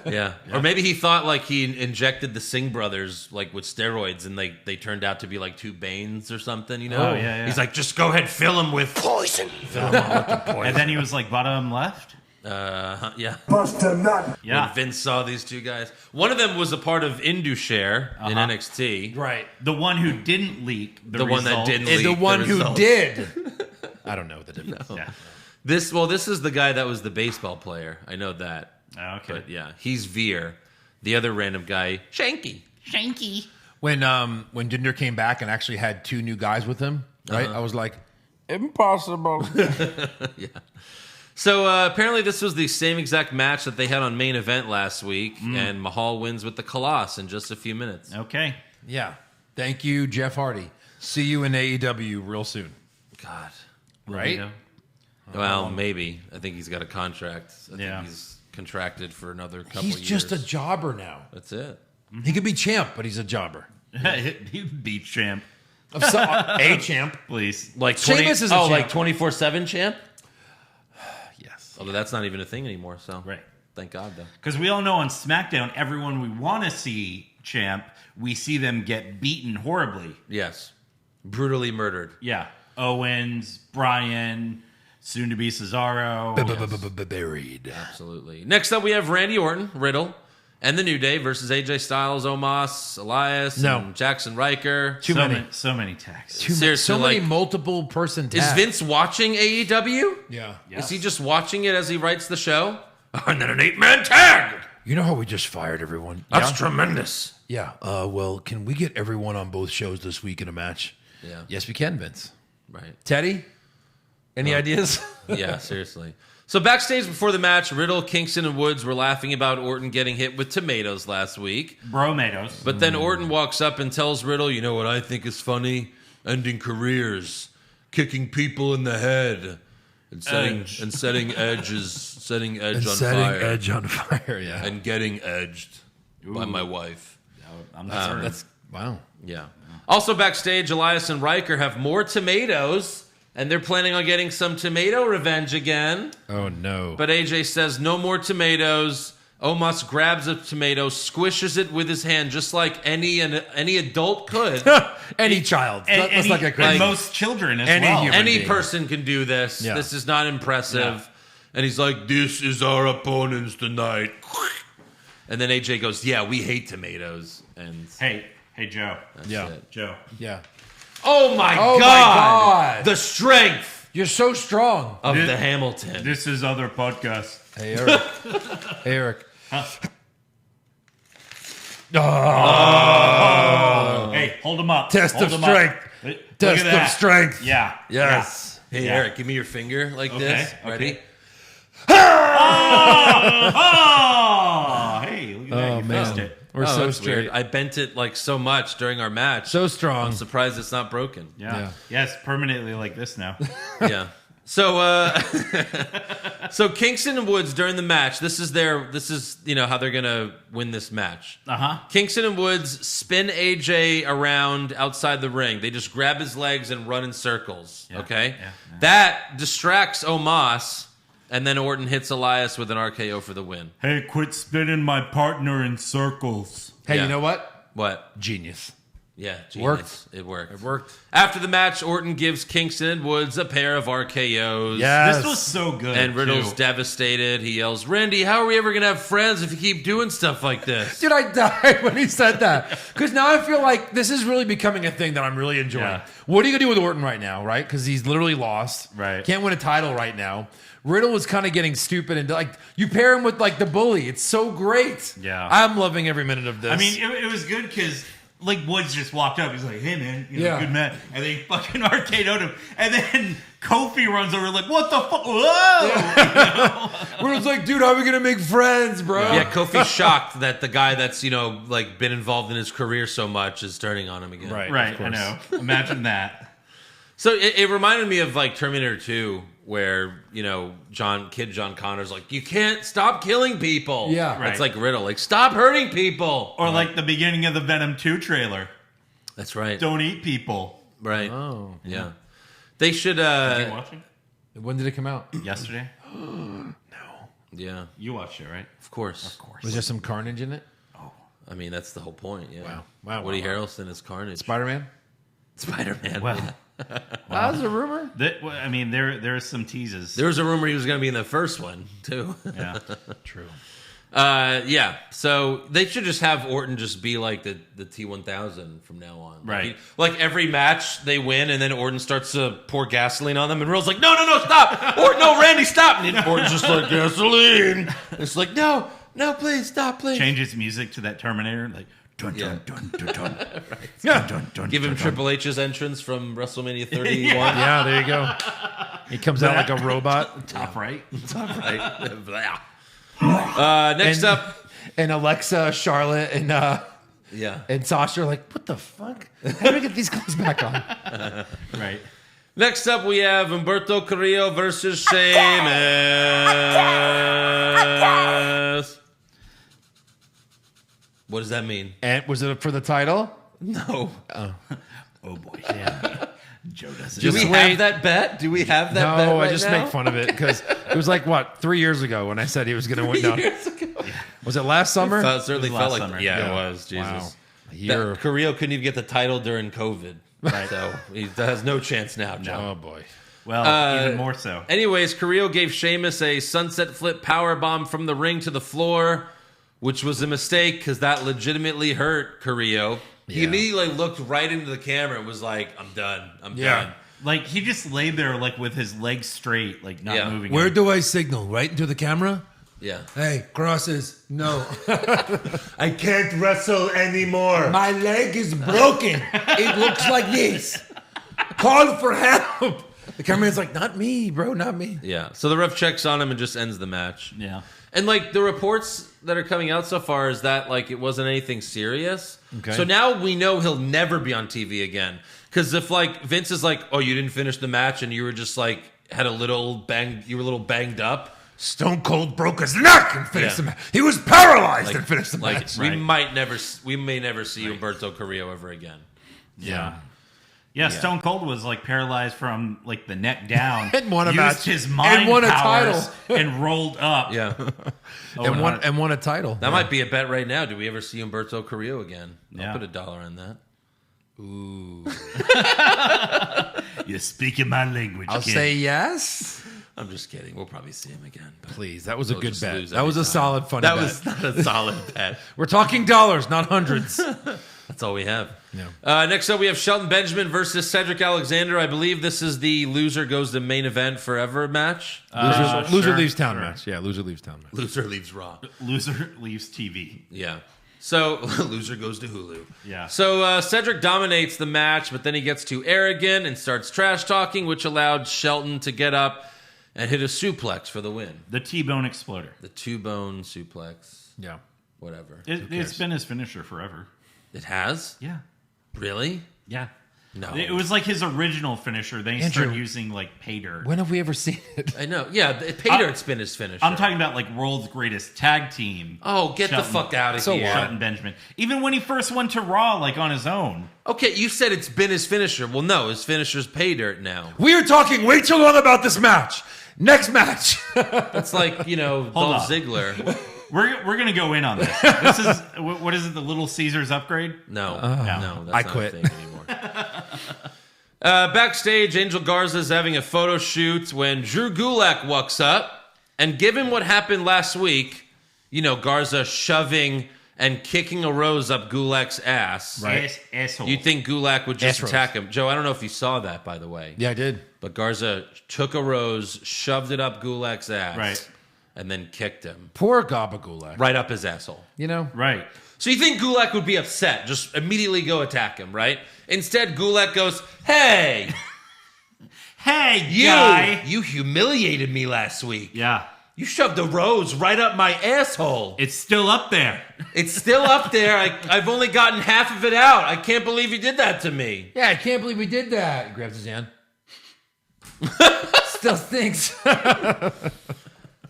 Yeah. Or maybe he thought like he injected the Singh brothers like with steroids and they turned out to be like 2 Banes or something, you know? Oh, yeah. He's like, just go ahead, fill him with poison. And then he was like bottom left. Yeah. Bust a nut. Yeah. When Vince saw these 2 guys. One of them was a part of Indushare in NXT. Right. The one who didn't leak The one that results. didn't And the leak one the who results. did. I don't know the difference. Yeah. This is the guy that was the baseball player. I know that. Okay. But yeah, he's Veer. The other random guy, Shanky. When Jinder came back and actually had 2 new guys with him, right? Uh-huh. I was like, impossible. So apparently this was the same exact match that they had on main event last week, and Mahal wins with the Colossus in just a few minutes. Okay. Yeah. Thank you, Jeff Hardy. See you in AEW real soon. God. Right? Yeah. Well, maybe. I think he's got a contract. I Yeah. think he's contracted for another couple He's years. just a jobber now. That's it. He could be champ, but he's a jobber. He beat champ, A champ. please. Like Sheamus is a champ. like 24/7 champ? Yes. Although that's not even a thing anymore, so Right. thank God though. Because we all know on SmackDown, everyone we want to see champ, we see them get beaten horribly. Yes. Brutally murdered. Yeah. Owens, Bryan, soon to be Cesaro. Buried. Absolutely. Next up, we have Randy Orton, Riddle, and the New Day versus AJ Styles, Omos, Elias, No. and Jackson Riker. Too many. So many tags. Seriously, so many like, multiple person is tags. Vince watching AEW? Yeah. Is he just watching it as he writes the show? And then an 8-man tag. You know how we just fired everyone? That's tremendous. Yeah. Well, can we get everyone on both shows this week in a match? Yeah. Yes, we can, Vince. Right. Teddy, any ideas? Yeah, seriously. So backstage before the match, Riddle, Kingston, and Woods were laughing about Orton getting hit with tomatoes last week. Bromatos. But then Orton walks up and tells Riddle, you know what I think is funny? Ending careers, kicking people in the head, and setting edge on fire. Edge on fire, yeah. And getting edged by my wife. I'm not sure. That's, wow. Yeah. Also backstage, Elias and Riker have more tomatoes, and they're planning on getting some tomato revenge again. Oh, no. But AJ says no more tomatoes. Omos grabs a tomato, squishes it with his hand, just like any adult could. Any child. That's like a and crazy. most children as Any well. human. Any being. person can do this. Yeah. This is not impressive. Yeah. And he's like, this is our opponents tonight. And then AJ goes, yeah, we hate tomatoes. And Hey, Joe. that's Yeah. it. Joe. Yeah. Oh my Oh my God. God. The strength You're so strong. of the Hamilton. This is other podcast. Hey, Eric. Hey, Eric. Hey, hold him up. Test Hold of him strength. up. Look at Test that. of strength. Yeah. Yes. Hey, Yeah. Eric, give me your finger like this. Okay, Ready? Oh, hey, look at that. You man. fixed it. We're so that's straight. weird. I bent it like so much during our match. So strong. I'm surprised it's not broken. Yeah. Yes, permanently like this now. Yeah. So, so Kingston and Woods during the match. This is how they're gonna win this match. Kingston and Woods spin AJ around outside the ring. They just grab his legs and run in circles. Okay, that distracts Omos, and then Orton hits Elias with an RKO for the win. Hey, quit spinning my partner in circles. Hey, Yeah. you know what? What? Genius. Yeah, genius. Worked. It worked. It worked. After the match, Orton gives Kingston and Woods a pair of RKOs. Yes. This was so good. And Riddle's too. devastated. He yells, "Randy, how are we ever going to have friends if you keep doing stuff like this?" Dude, I died when he said that. Because now I feel like this is really becoming a thing that I'm really enjoying. Yeah. What are you going to do with Orton right now, right? Because he's literally lost. Right. Can't win a title right now. Riddle was kind of getting stupid. And like, you pair him with like the bully. It's so great. Yeah. I'm loving every minute of this. I mean, it was good because like Woods just walked up. He's like, "Hey man, Yeah. good man," and they fucking RKO'd him. And then Kofi runs over like, "What the fuck? Whoa!" Riddle's like, dude, how are we going to make friends, bro? Yeah, Kofi's shocked that the guy that's, like been involved in his career so much is turning on him again. Right. Right, of I course. know. Imagine that. So it reminded me of like Terminator 2, where, John Connor's like, "You can't stop killing people." Yeah. It's Right. like Riddle, like, "Stop hurting people." Or like the beginning of the Venom 2 trailer. That's right. Don't eat people. Right. Oh. Yeah. They should, Did you watch it? When did it come out? Yesterday? yeah, You watched it, right? of course. Was there some carnage in it? I mean, that's the whole point. Yeah. Wow. Woody Harrelson is Carnage. Spider-Man? Spider-Man. Well, That was a rumor. I mean, there are some teases. There was a rumor he was going to be in the first one, too. Yeah. True. Yeah. So they should just have Orton just be like the T1000 from now on. Right. Like every match they win, and then Orton starts to pour gasoline on them, and Riddle's like, no, stop. Orton, no, Randy, stop. And Orton's just like, gasoline. It's like, no, please, stop, please. Change its music to that Terminator, like dun Yeah. dun dun dun dun. Yeah. Dun, dun, Give him dun, dun. Triple H's entrance from WrestleMania 31. Yeah, there you go. He comes out like a robot. Top right. Right. Next And- up. And Alexa, Charlotte, and Yeah. and Sasha are like, what the fuck? How do we get these guys back on? Right. Next up, we have Humberto Carrillo versus Sheamus. What does that mean? And was it for the title? No. Oh boy. Yeah. Joe doesn't. Do we Just have wait. that bet? Do we have that No, bet I right just now? make fun of it because it was like, what, 3 years ago when I said he was going to win. No. Years ago. Was it last summer? It certainly It was felt last like summer. yeah, Yeah. it was. Jesus. Wow. A year. That Carrillo couldn't even get the title during COVID. Right. So he has no chance now, Joe. Oh, boy. Well, even more so. Anyways, Carrillo gave Sheamus a sunset flip power bomb from the ring to the floor, which was a mistake because that legitimately hurt Carrillo. He Yeah. immediately looked right into the camera and was like, "I'm done. I'm Yeah. done." Like he just laid there, like with his legs straight, like not Yeah. moving. Where do I signal? Right into the camera? Yeah. Hey, crosses. No. I can't wrestle anymore. My leg is broken. It looks like this. Call for help. The cameraman's like, not me, bro, not me. Yeah. So the ref checks on him and just ends the match. Yeah. And like the reports that are coming out so far is that like it wasn't anything serious. Okay. So now we know he'll never be on TV again. Because if like Vince is like, "Oh, you didn't finish the match and you were just like had a little you were a little banged up," Stone Cold broke his neck and finished Yeah. the match. He was paralyzed like, and finished the like match. we Right. may never see Humberto Carrillo ever again. Yeah. Yeah, Stone Cold was like paralyzed from like the neck down. And won a used match. his mind And won a powers title. and rolled up. Yeah. And won a title. That might be a bet right now. Do we ever see Humberto Carrillo again? Yeah. I'll put $1 on that. Ooh. You're speaking my language. I'll kid. say yes. I'm just kidding. We'll probably see him again. But Please, that was a we'll good just bet. lose That was a every time. solid, funny That bet. was not a solid bet. We're talking dollars, not hundreds. That's all we have. Yeah. Next up, we have Shelton Benjamin versus Cedric Alexander. I believe this is the loser goes to main event forever match. Loser Sure, leaves town sure. match. Yeah, loser leaves town match. Loser leaves Raw. Loser leaves TV. Yeah. So, loser goes to Hulu. Yeah. So, Cedric dominates the match, but then he gets too arrogant and starts trash talking, which allowed Shelton to get up and hit a suplex for the win. The T-bone exploder. The two-bone suplex. Yeah. Whatever. It's been his finisher forever. It has? Yeah. Really? Yeah. No. It was like his original finisher. Then he Andrew, started using like pay dirt. When have we ever seen it? I know. Yeah, pay dirt's been his finisher. I'm talking about like world's greatest tag team. Oh, get the fuck out of here. Shelton Benjamin. Even when he first went to Raw, like on his own. Okay, you said it's been his finisher. Well, no, his finisher's pay dirt now. We are talking way too long about this match. Next match. That's like, Dolph on. Ziggler. We're gonna go in on this. This is what is it? The Little Caesars upgrade? No, No. that's I not quit. a thing anymore. Backstage, Angel Garza's having a photo shoot when Drew Gulak walks up, and given what happened last week, Garza shoving and kicking a rose up Gulak's ass. Right. Asshole. You'd think Gulak would just Ass attack him. Joe, I don't know if you saw that, by the way. Yeah, I did. But Garza took a rose, shoved it up Gulak's ass, Right. and then kicked him Poor Gabagula. right up his asshole. Right. So you think Gulak would be upset, just immediately go attack him, right? Instead, Gulak goes, "Hey, Hey, guy. you humiliated me last week. Yeah. You shoved a rose right up my asshole. It's still up there. It's still up there. I've only gotten half of it out. I can't believe you did that to me." Yeah, I can't believe we did that. He grabs his hand. Still stinks.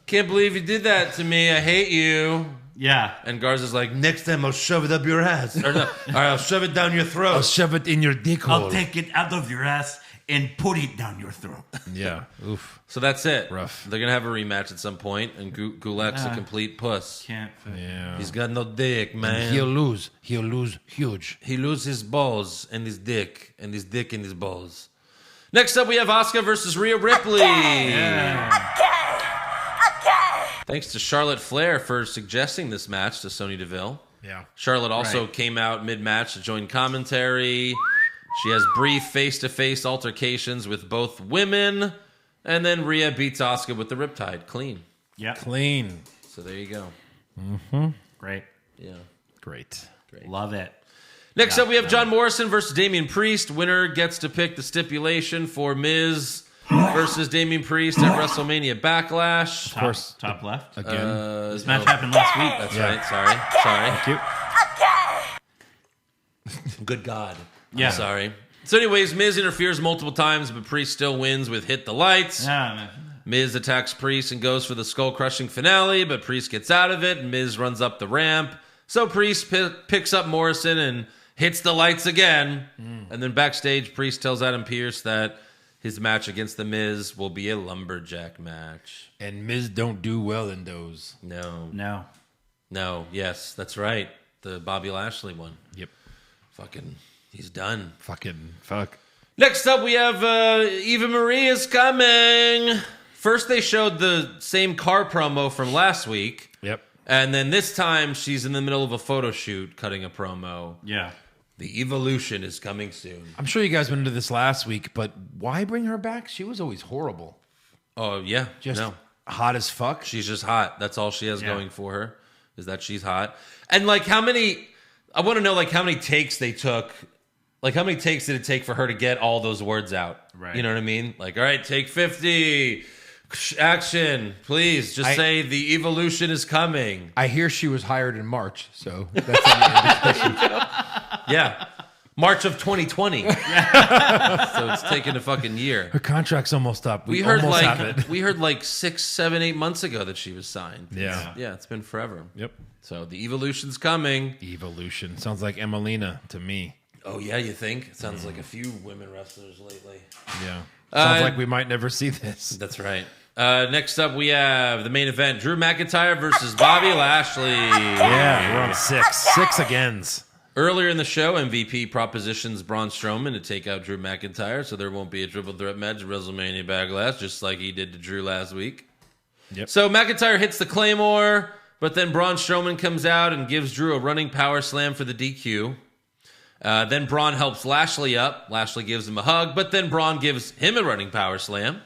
Can't believe you did that to me. I hate you. Yeah. And Garza's like, "Next time I'll shove it up your ass. Or no, all right, I'll shove it down your throat." I'll shove it in your dick hole. I'll take it out of your ass and put it down your throat. Yeah. Oof. So that's it. Rough. They're going to have a rematch at some point, and Gulak's a complete puss. Can't. Yeah. He's got no dick, man. He'll lose. He'll lose huge. He loses his balls and his dick and his balls. Next up, we have Asuka versus Rhea Ripley. Thanks to Charlotte Flair for suggesting this match to Sonya Deville. Yeah. Charlotte also came out mid-match to join commentary. She has brief face-to-face altercations with both women. And then Rhea beats Asuka with the Riptide. Clean. Yeah. Clean. So there you go. Great. Yeah. Great. Love it. Next up, we have John Morrison versus Damien Priest. Winner gets to pick the stipulation for Miz versus Damien Priest at WrestleMania Backlash. Of course. Top left. Again. This match happened last week. That's right. Sorry. Thank you. Good God. Yeah. I'm sorry. So anyways, Miz interferes multiple times, but Priest still wins with Hit the Lights. Yeah, man. Miz attacks Priest and goes for the skull-crushing finale, but Priest gets out of it, and Miz runs up the ramp. So Priest picks up Morrison and hits the lights again. And then backstage, Priest tells Adam Pearce that his match against The Miz will be a lumberjack match. And Miz don't do well in those. No. Yes, that's right. The Bobby Lashley one. Yep. Fucking, he's done. Fuck. Next up, we have Eva Marie is coming. First, they showed the same car promo from last week. Yep. And then this time, she's in the middle of a photo shoot cutting a promo. Yeah. The Evolution is coming soon. I'm sure you guys went into this last week, but why bring her back? She was always horrible. Oh, yeah. Just no. hot as fuck. She's just hot. That's all she has going for her, is that she's hot. And, like, I want to know, like, how many takes they took. Like, how many takes did it take for her to get all those words out? Right. You know what I mean? Like, all right, take 50. Action. Please, just say the Evolution is coming. I hear she was hired in March, so that's an indication. Yeah. March of 2020. So it's taken a fucking year. Her contract's almost up. We heard almost have it. we heard like 6, 7, 8 months ago that she was signed. Yeah. Yeah, it's been forever. Yep. So the Evolution's coming. Evolution. Sounds like Emelina to me. Oh, yeah, you think? It sounds like a few women wrestlers lately. Yeah. Sounds like we might never see this. That's right. Next up, we have the main event. Drew McIntyre versus Bobby Lashley. Yeah, we're on 6. 6 agains. Earlier in the show, MVP propositions Braun Strowman to take out Drew McIntyre, so there won't be a triple threat match at WrestleMania Backlash, just like he did to Drew last week. Yep. So McIntyre hits the Claymore, but then Braun Strowman comes out and gives Drew a running power slam for the DQ. Then Braun helps Lashley up. Lashley gives him a hug, but then Braun gives him a running power slam.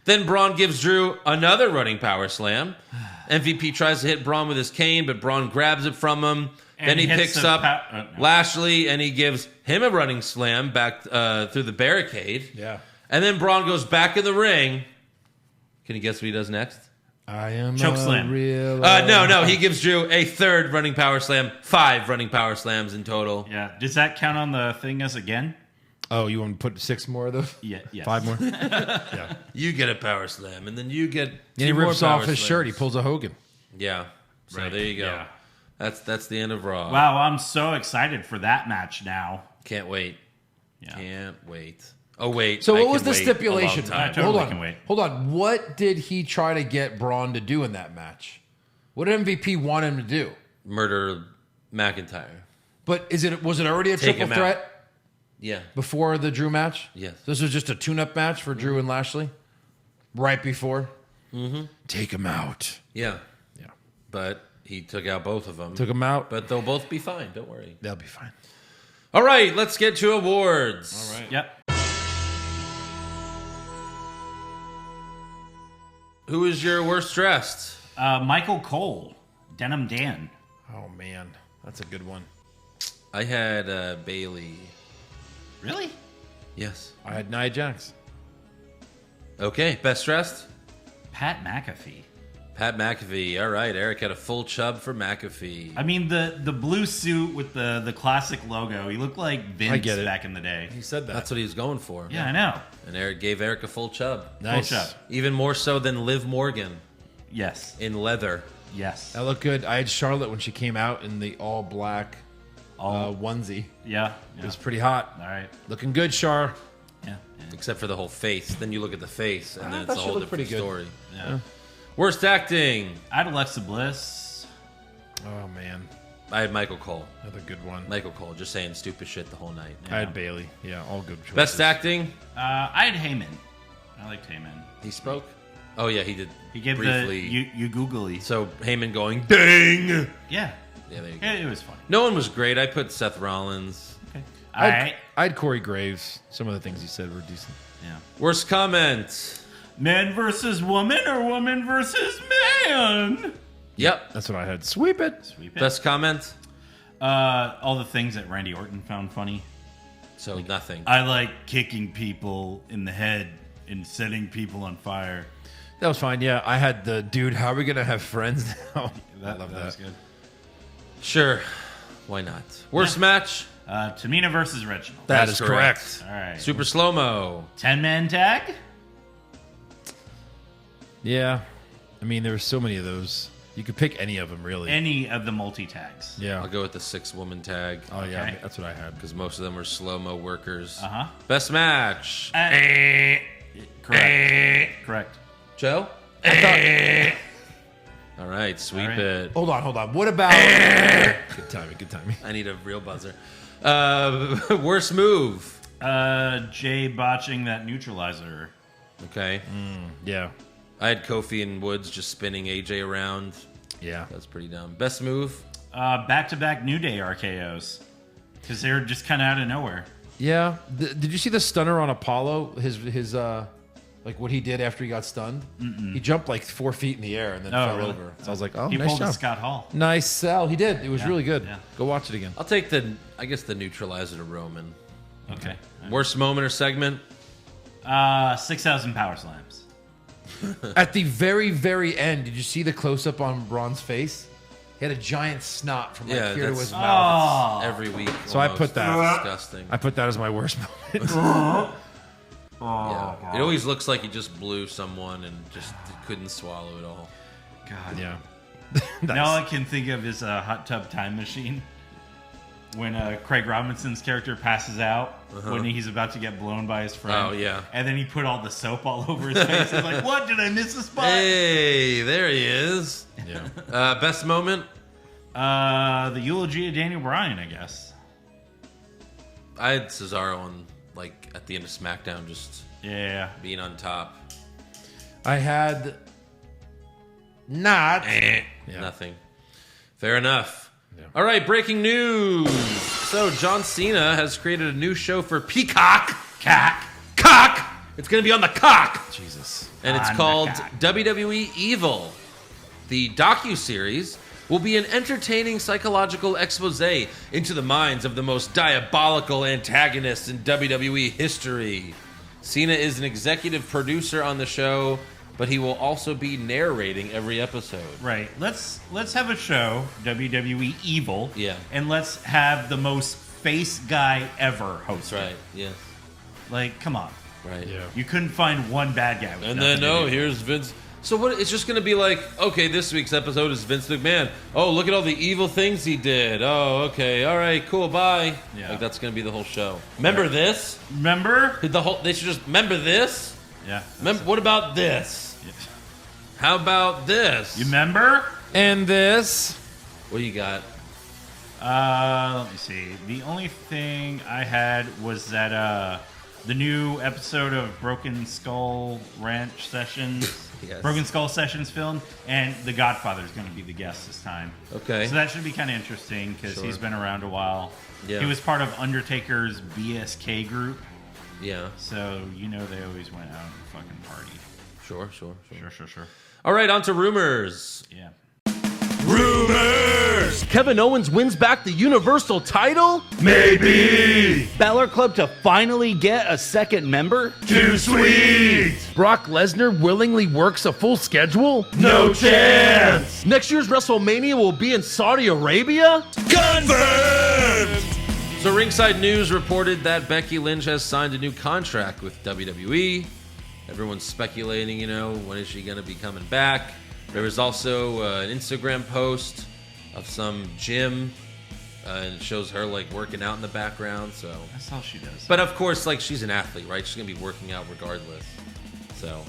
Then Braun gives Drew another running power slam. MVP tries to hit Braun with his cane, but Braun grabs it from him. And then he hits picks the up Lashley, and he gives him a running slam back through the barricade. Yeah. And then Braun goes back in the ring. Can you guess what he does next? I am Choke a slam. real. No. He gives Drew a third running power slam. 5 running power slams in total. Yeah. Does that count on the thing as again? Oh, you want to put 6 more of those? Yeah. Yes. 5 more? Yeah. You get a power slam, and then you get And 2 he more rips power off his slams. shirt. He pulls a Hogan. Yeah. So Right. there you go. Yeah. That's the end of Raw. Wow, I'm so excited for that match now. Can't wait. Yeah. Can't wait. Oh wait. So I what was can the wait a long stipulation? time. I totally Hold on. can wait. Hold on. What did he try to get Braun to do in that match? What did MVP want him to do? Murder McIntyre. But was it already a Take triple him out. threat Yeah. before the Drew match? Yes. This was just a tune-up match for Drew and Lashley? Right before? Mm-hmm. Take him out. Yeah. Yeah. But he took out both of them. Took him out. But they'll both be fine. Don't worry. They'll be fine. All right. Let's get to awards. All right. Yep. Who is your worst dressed? Michael Cole, Denim Dan. Oh, man. That's a good one. I had Bayley. Really? Yes. I had Nia Jax. Okay. Best dressed? Pat McAfee. Pat McAfee. All right. Eric had a full chub for McAfee. I mean, the blue suit with the classic logo. He looked like Vince get it. back in the day. He said that. That's what he was going for. Yeah, I know. And Eric gave Eric a full chub. nice. Full chub. Even more so than Liv Morgan Yes. in leather. Yes. That looked good. I had Charlotte when she came out in the all-black onesie. Yeah. It was pretty hot. All right. Looking good, Char. Yeah. Except for the whole face. Then you look at the face, and then it's that a shit whole looked different pretty good. story. Yeah. Worst acting. I had Alexa Bliss. Oh, man. I had Michael Cole. Another good one. Michael Cole, just saying stupid shit the whole night. I had Bailey. Yeah, all good choices. Best acting. I had Heyman. I liked Heyman. He spoke. Oh yeah, he did. He gave briefly. the you googly. So Heyman going dang. Yeah. Yeah, there you go. It was funny. No one was great. I put Seth Rollins. Okay. I had Corey Graves. Some of the things he said were decent. Yeah. Worst comment. Man versus woman or woman versus man? Yep. That's what I had. Sweep it. Sweep it. Best comment. All the things that Randy Orton found funny. So nothing. I like kicking people in the head and setting people on fire. That was fine. Yeah, I had the dude. How are we gonna have friends now? I love that. was good. Sure. Why not? Worst match. Tamina versus Reginald. That That's is correct. All right. Super slow mo. 10-man tag. Yeah, I mean there were so many of those. You could pick any of them, really. Any of the multi-tags. Yeah. I'll go with the 6-woman tag. Oh yeah, Okay. that's what I had. Because most of them are slow mo workers. Uh-huh. Best match. Correct. Correct. Joe. All right, sweep All right. it. Hold on. What about? Good timing. I need a real buzzer. Worst move. Jay botching that neutralizer. Okay. Yeah. I had Kofi and Woods just spinning AJ around. Yeah. That's pretty dumb. Best move. Back-to-back New Day RKOs. Because they were just kind of out of nowhere. Yeah. Did you see the stunner on Apollo? His like what he did after he got stunned? He jumped like 4 feet in the air and then fell really? over. So I was like, oh, He nice pulled a job. Scott Hall. Nice sell. He did. It was really good. yeah. Go watch it again. I'll take the neutralizer to Roman. Okay. Worst moment or segment. 6,000 power slams. At the very, very end, did you see the close up on Braun's face? He had a giant snot from like Yeah, here to that's- his mouth. Every week. So I almost. put that- It's disgusting. I put that as my worst moment. Yeah. It always looks like he just blew someone and just couldn't swallow it all. God. yeah. Now all I can think of is a hot tub time machine. When Craig Robinson's character passes out when he's about to get blown by his friend. Oh, yeah. And then he put all the soap all over his face. He's like, what? Did I miss a spot? Hey, there he is. Yeah. Best moment. The eulogy of Daniel Bryan, I guess. I had Cesaro on like at the end of SmackDown, just Yeah. being on top. I had not. Nothing. Fair enough. All right, breaking news. So John Cena has created a new show for Peacock. Cock. It's going to be on the cock. Jesus. And it's called WWE Evil. The docuseries will be an entertaining psychological expose into the minds of the most diabolical antagonists in WWE history. Cena is an executive producer on the show, but he will also be narrating every episode. Right. Let's have a show, WWE Evil. Yeah. And let's have the most face guy ever host. That's right. Yes. Like, come on. Right. Yeah. You couldn't find one bad guy. With And nothing then, to do. here's Vince. So what? It's just going to be like, okay, this week's episode is Vince McMahon. Oh, look at all the evil things he did. Oh, okay. All right, cool, bye. Yeah. Like, that's going to be the whole show. Remember this? Remember? They should just, remember this? Yeah. What about this? How about this? You remember? And this. What do you got? Let me see. The only thing I had was that the new episode of Broken Skull Ranch Sessions, Yes. Broken Skull Sessions film, and The Godfather is going to be the guest this time. Okay. So that should be kind of interesting because Sure. he's been around a while. Yeah. He was part of Undertaker's BSK group, Yeah. so you know they always went out and fucking partied. Sure. Sure. All right, on to rumors. Yeah. Rumors! Kevin Owens wins back the Universal title? Maybe! Balor Club to finally get a second member? Too sweet! Brock Lesnar willingly works a full schedule? No chance! Next year's WrestleMania will be in Saudi Arabia? Confirmed! So Ringside News reported that Becky Lynch has signed a new contract with WWE. Everyone's speculating, when is she going to be coming back? There was also an Instagram post of some gym, and it shows her working out in the background. So, That's all she does. but of course, she's an athlete, right? She's gonna be working out regardless. So,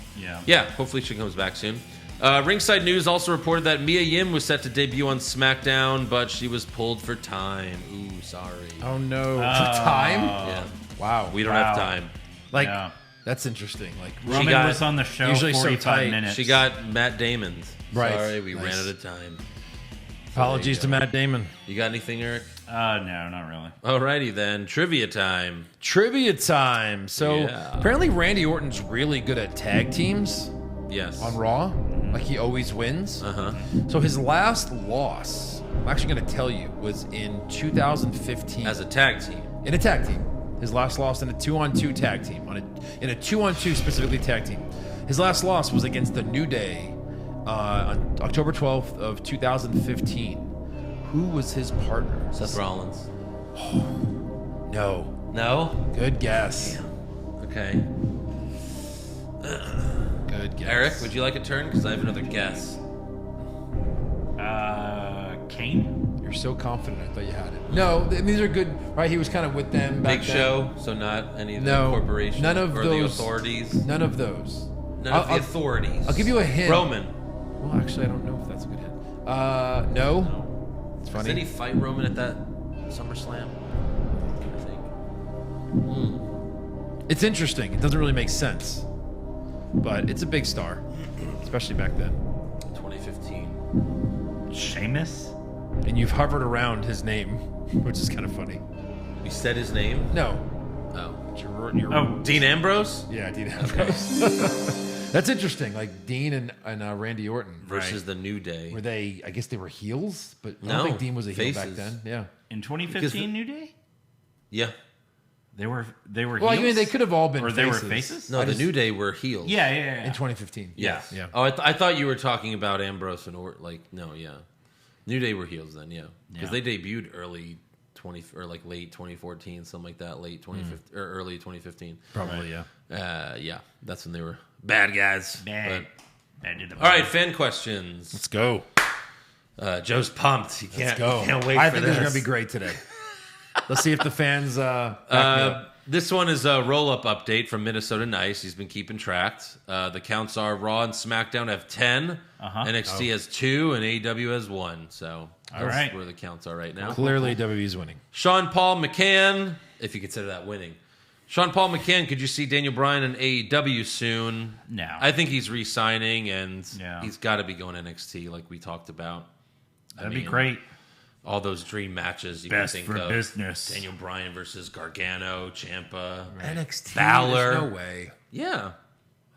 Yeah. Hopefully she comes back soon. Ringside News also reported that Mia Yim was set to debut on SmackDown, but she was pulled for time. Ooh, sorry. Oh no. For time? Yeah, Wow. we don't have time. Yeah. That's interesting. Roman got- was on the show usually so 45 tight. minutes. She got Matt Damon's. Right. Sorry, we Nice. ran out of time. Apologies to Matt Damon. You got anything, Eric? No, not really. Alrighty then. Trivia time. Trivia time. So Yeah. apparently Randy Orton's really good at tag teams Yes. on Raw. He always wins. Uh-huh. So his last loss, I'm actually going to tell you, was in 2015. As a tag team. In a tag team. His last loss in a 2-on-2 tag team. In a 2-on-2 specifically tag team. His last loss was against the New Day on October 12th of 2015. Who was his partner? Seth Rollins. No. No? Good guess. Okay. Good guess. Eric, would you like a turn? Because I have another guess. Kane? You're so confident. I thought you had it. No, these are good. Right? He was kind of with them back Big then. Show, so not any of the No, corporations none of or the those- authorities. None of those. None of the authorities. I'll give you a hint. Roman. Well, actually, I don't know if that's a good hint. No. It's funny. Did he fight Roman at that SummerSlam? I think. It's interesting. It doesn't really make sense, but it's a big star, especially back then. 2015. Sheamus? And you've hovered around his name, which is kind of funny. You said his name? No. Oh. You're Dean Ambrose? Yeah, Dean Ambrose. That's interesting. Dean and Randy Orton Versus the New Day. Were they? I guess they were heels, but I No, don't think Dean was a heel back faces. then. Yeah. In 2015 New Day? Yeah. They were Well, I heels? mean, they could have all been Or faces. they were faces? No, the New Day were heels. Yeah. In 2015. Yes. Yeah. Oh, I thought you were talking about Ambrose and no, yeah. New Day were heels then, yeah. Because they debuted early late 2014, something like that, late 2015 or early 2015. Probably, yeah. Yeah, that's when they were bad guys. Bad. All right, fan questions. Let's go. Joe's pumped. He can't, Let's go. can't wait I for think this. this is going to be great today. Let's see if the fans back me up. This one is a roll-up update from Minnesota Nice. He's been keeping track. The counts are Raw and SmackDown have 10, NXT has 2, and AEW has 1. So that's where the counts are right now. Clearly, WWE's winning. Sean Paul McCann, if you consider that winning. Sean Paul McCann, could you see Daniel Bryan in AEW soon? No. I think he's re-signing, and Yeah. he's got to be going NXT like we talked about. That'd be great. all those dream matches you Best can for think of. business. Daniel Bryan versus Gargano, Ciampa, NXT. Balor. There's no way. Yeah.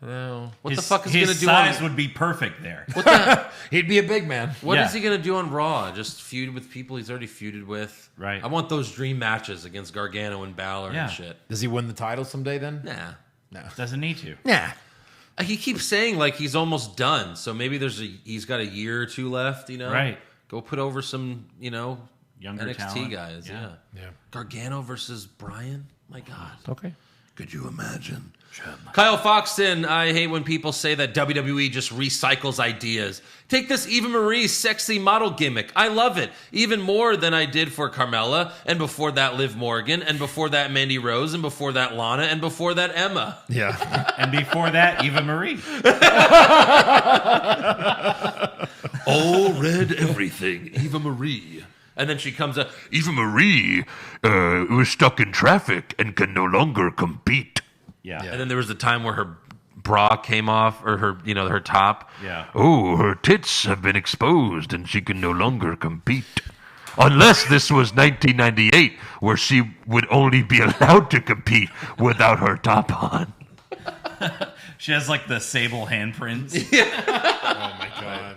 No. What the fuck is he his gonna do? size would be perfect there. He'd be a big man. What Yeah. is he gonna do on Raw? Just feud with people he's already feuded with. Right. I want those dream matches against Gargano and Balor Yeah. and shit. Does he win the title someday then? Nah. No. Doesn't need to. Nah. He keeps saying like he's almost done, so maybe he's got a year or two left. Right. Go put over some Younger NXT talent. guys. Yeah. Yeah. Gargano versus Bryan. My God. Okay. Could you imagine? Kyle Foxton, I hate when people say that WWE just recycles ideas. Take this Eva Marie sexy model gimmick. I love it. Even more than I did for Carmella, and before that Liv Morgan, and before that Mandy Rose, and before that Lana, and before that Emma. Yeah. And before that, Eva Marie. All red everything. Eva Marie. And then she comes up. Eva Marie was stuck in traffic and can no longer compete. Yeah. And then there was the time where her bra came off, or her top. Yeah. Oh, her tits have been exposed and she can no longer compete. Unless this was 1998, where she would only be allowed to compete without her top on. She has like the sable handprints. Oh my God.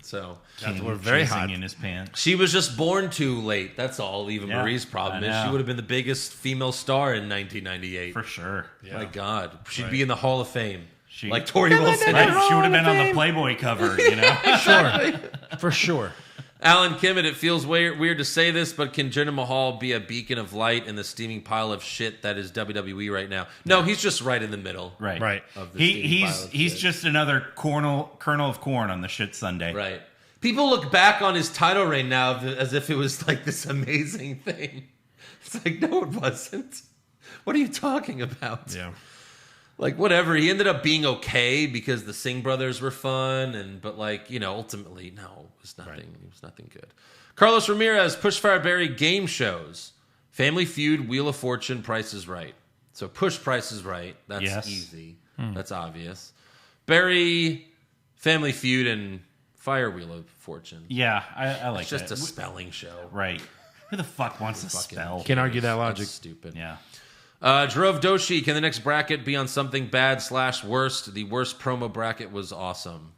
So We're very chasing hot. in his pants. she was just born too late. That's all Eva Yeah, Marie's problem I is. She know. would have been the biggest female star in 1998. For sure. My God. She'd be in the Hall of Fame. She- Like Tori Wilson. Right? She would have been on the Playboy cover, you know? Sure. For sure. Alan Kimmett, it feels weird to say this, but can Jinder Mahal be a beacon of light in the steaming pile of shit that is WWE right now? No, he's just right in the middle. Right. Right. Of the He, steaming pile of he's shit. just another kernel of corn on the shit Sunday. Right. People look back on his title reign now as if it was like this amazing thing. It's like, no, it wasn't. What are you talking about? Yeah. Like, whatever. He ended up being okay because the Singh brothers were fun, but ultimately, no, it was nothing. It was nothing good. Carlos Ramirez, Pushfire Barry game shows. Family Feud, Wheel of Fortune, Price is Right. So Push Price is Right. That's Yes. easy. That's obvious. Barry, Family Feud, and Fire Wheel of Fortune. Yeah, I like It's just that. a spelling show. Right. Who the fuck wants to Fucking spell? Can't argue that That's logic. stupid. Yeah. Jerove Doshi, can the next bracket be on something bad/worst? The worst promo bracket was awesome.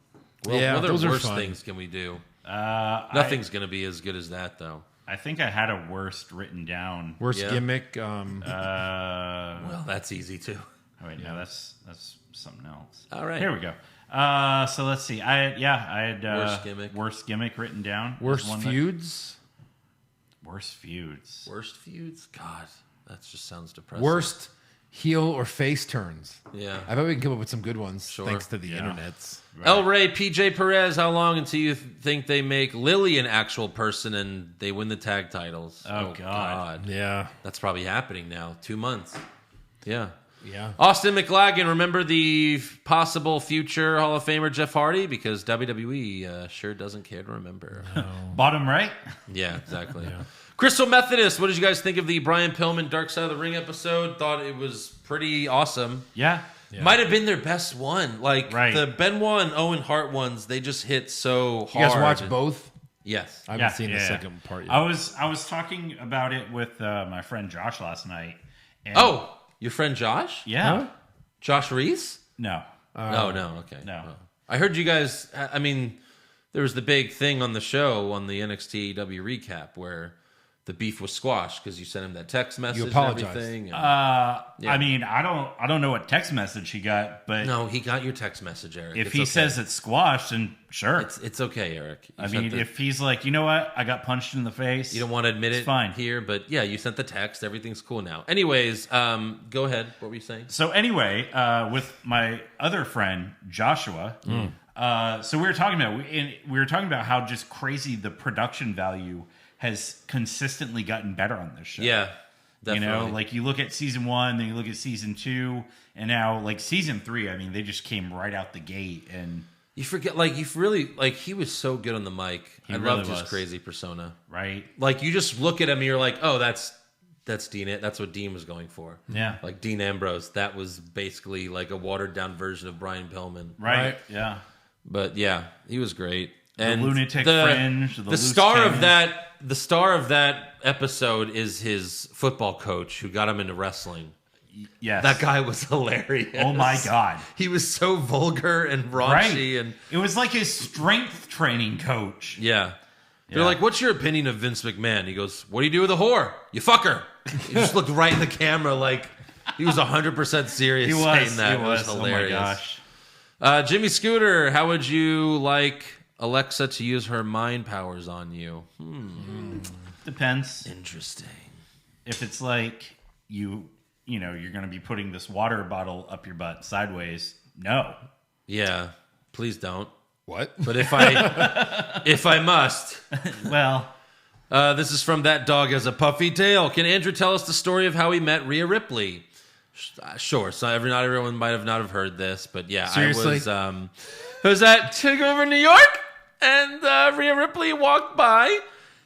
Well, Yeah, what other those are worst fun. things can we do? Nothing's. Nothing's going to be as good as that, though. I think I had a worst written down. Worst Yeah. gimmick. Well, that's easy, too. Oh wait, no, that's something else. All right. Here we go. So let's see. I had worst gimmick written down. worst There's one that- feuds. Worst feuds. Worst feuds? God, that just sounds depressing. Worst heel or face turns. Yeah. I bet we can come up with some good ones Sure. thanks to the Yeah. internets. El Rey, PJ Perez, how long until you think they make Lily an actual person and they win the tag titles? Oh, God. Yeah. That's probably happening now. 2 months. Yeah. Yeah. Austin McLagan, remember the possible future Hall of Famer Jeff Hardy? Because WWE sure doesn't care to remember. Bottom right. Yeah, exactly. Crystal Methodist, what did you guys think of the Brian Pillman Dark Side of the Ring episode? Thought it was pretty awesome. Yeah. Might have been their best one. Like Right. the Benoit and Owen Hart ones, they just hit so hard. You guys watch both? Yes. I haven't seen the second part yet. I was talking about it with my friend Josh last night. And Oh, your friend Josh? yeah. Huh? Josh Reese? No. No, okay. No. Oh. I heard you guys, I mean, there was the big thing on the show on the NXT AEW recap where the beef was squashed because you sent him that text message apologized. and everything. And, I mean, I don't know what text message he got, but no, he got your text message, Eric. if It's he okay. says it's squashed, then sure. It's okay, Eric. You I sent mean, the- if he's like, you know what, I got punched in the face. you don't want to admit it's it fine. here, but yeah, you sent the text. Everything's cool now. Anyways, go ahead. What were you saying? So anyway, with my other friend Joshua, so we were talking about how just crazy the production value has consistently gotten better on this show. Yeah, definitely. You know, like you look at season 1, then you look at season 2, and now like season 3. I mean, they just came right out the gate, and You forget, like, you really, like, he was so good on the mic. I really loved his was. crazy persona. right, Like, you just look at him and you're like, oh, that's Dean. That's what Dean was going for. Yeah. Like, Dean Ambrose. That was basically like a watered down version of Brian Pillman. right, yeah. But yeah, he was great. And lunatic fringe. The star of that episode is his football coach who got him into wrestling. Yes. That guy was hilarious. Oh my God. He was so vulgar and raunchy. And it was like his strength training coach. Yeah. They're like, what's your opinion of Vince McMahon? He goes, what do you do with a whore? You fuck her. He just looked right in the camera like he was 100% serious saying that. It was hilarious. Oh my gosh. Jimmy Scooter, how would you like Alexa to use her mind powers on you? Depends. Interesting. If it's like you're going to be putting this water bottle up your butt sideways, no. Yeah, please don't. What? But if I must. Well, this is from That Dog Has a Puffy Tail. Can Andrew tell us the story of how he met Rhea Ripley? Sure. So not everyone might have not have heard this, but yeah, Seriously? I was at TakeOver New York, and Rhea Ripley walked by,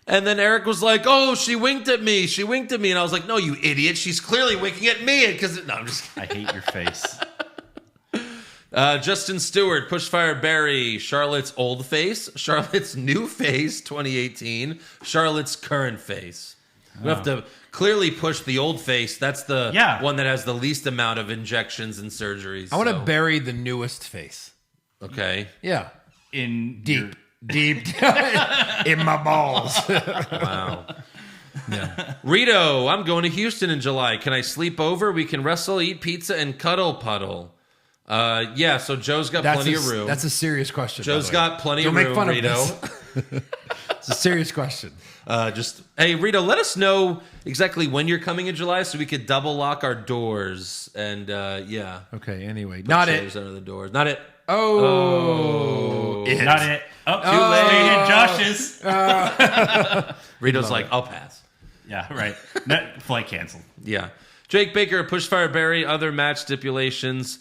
and then Eric was like, "Oh, she winked at me. She winked at me," and I was like, "No, you idiot! She's clearly winking at me." I'm just I hate your face. Justin Stewart, Pushfire Barry, Charlotte's old face, Charlotte's new face, 2018, Charlotte's current face. We have to clearly push the old face. That's the one that has the least amount of injections and surgeries. I want to bury the newest face. Okay. Yeah. In deep in my balls. Wow. Yeah. Rito, I'm going to Houston in July. Can I sleep over? We can wrestle, eat pizza, and cuddle puddle. Yeah, so Joe's got plenty of room. That's a serious question. Joe's got plenty of room, room, Rito. It's a serious question. Hey, Rito, let us know exactly when you're coming in July so we could double lock our doors. And, yeah. Okay, anyway. Put Not chairs it. under the doors. Not it. Not it. Oh, too late. Josh's. Rito's like, I'll pass. Yeah, right. No, flight canceled. Yeah. Jake Baker, Pushfire Barry, other match stipulations.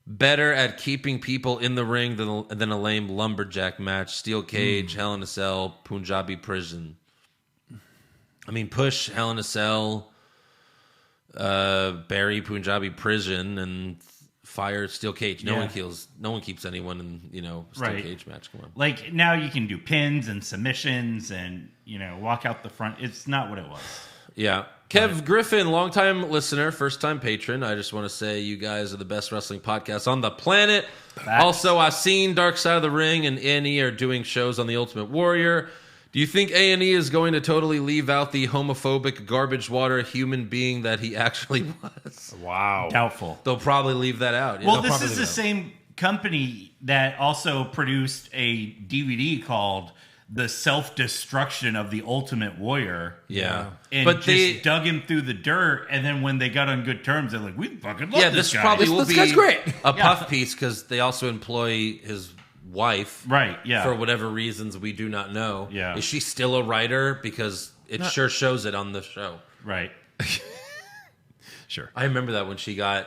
Better at keeping people in the ring than a lame lumberjack match. Steel cage, Hell in a Cell, Punjabi prison. I mean, Push, Hell in a Cell, Barry, Punjabi prison, and Fire, Steel cage. No one keeps anyone in Steel cage match. Come on. Like now you can do pins and submissions and walk out the front. It's not what it was. Yeah. Kev Griffin, longtime listener, first-time patron. I just want to say you guys are the best wrestling podcast on the planet. Facts. Also, I've seen Dark Side of the Ring and A&E are doing shows on The Ultimate Warrior. Do you think A&E is going to totally leave out the homophobic garbage water human being that he actually was? Wow. Doubtful. They'll probably leave that out. Well, this is the same company that also produced a DVD called The Self-Destruction of the Ultimate Warrior. Yeah. And but they dug him through the dirt, and then when they got on good terms, they're like, we fucking love this guy. Probably will be guy's great. A puff piece because they also employ his wife. Right, yeah. For whatever reasons we do not know. Yeah. Is she still a writer? Because it sure shows it on the show. Right. Sure. I remember that when she got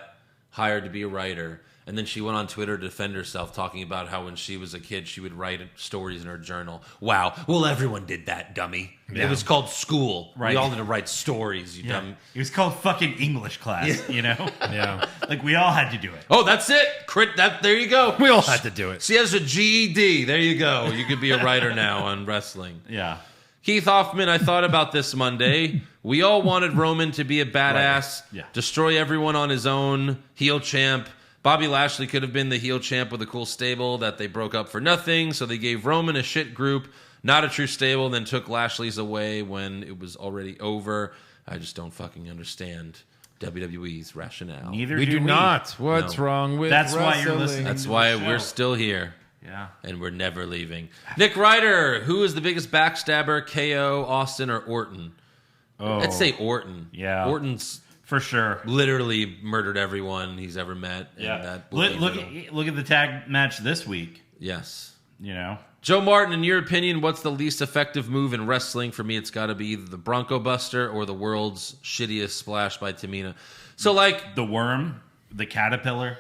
hired to be a writer. And then she went on Twitter to defend herself, talking about how when she was a kid, she would write stories in her journal. Wow. Well, everyone did that, dummy. Yeah. It was called school. Right. We all had to write stories, you dumb. It was called fucking English class, Yeah. Like, we all had to do it. Oh, that's it. There you go. We all had to do it. She has a GED. There you go. You could be a writer now on wrestling. Yeah. Keith Hoffman, I thought about this Monday. We all wanted Roman to be a badass, Yeah. destroy everyone on his own, heel champ. Bobby Lashley could have been the heel champ with a cool stable that they broke up for nothing, so they gave Roman a shit group, not a true stable, and then took Lashley's away when it was already over. I just don't fucking understand WWE's rationale. Neither We do we. not. What's No. wrong with That's why you're wrestling? listening. That's to why the we're show. still here. Yeah. And we're never leaving. Nick Ryder, who is the biggest backstabber, KO, Austin, or Orton? Oh. I'd say Orton. Yeah. Orton's For sure. literally murdered everyone he's ever met. And Yeah. that Look at the tag match this week. Yes. Joe Martin, in your opinion, what's the least effective move in wrestling? For me, it's got to be either the Bronco Buster or the world's shittiest splash by Tamina. So, like, The worm, the caterpillar.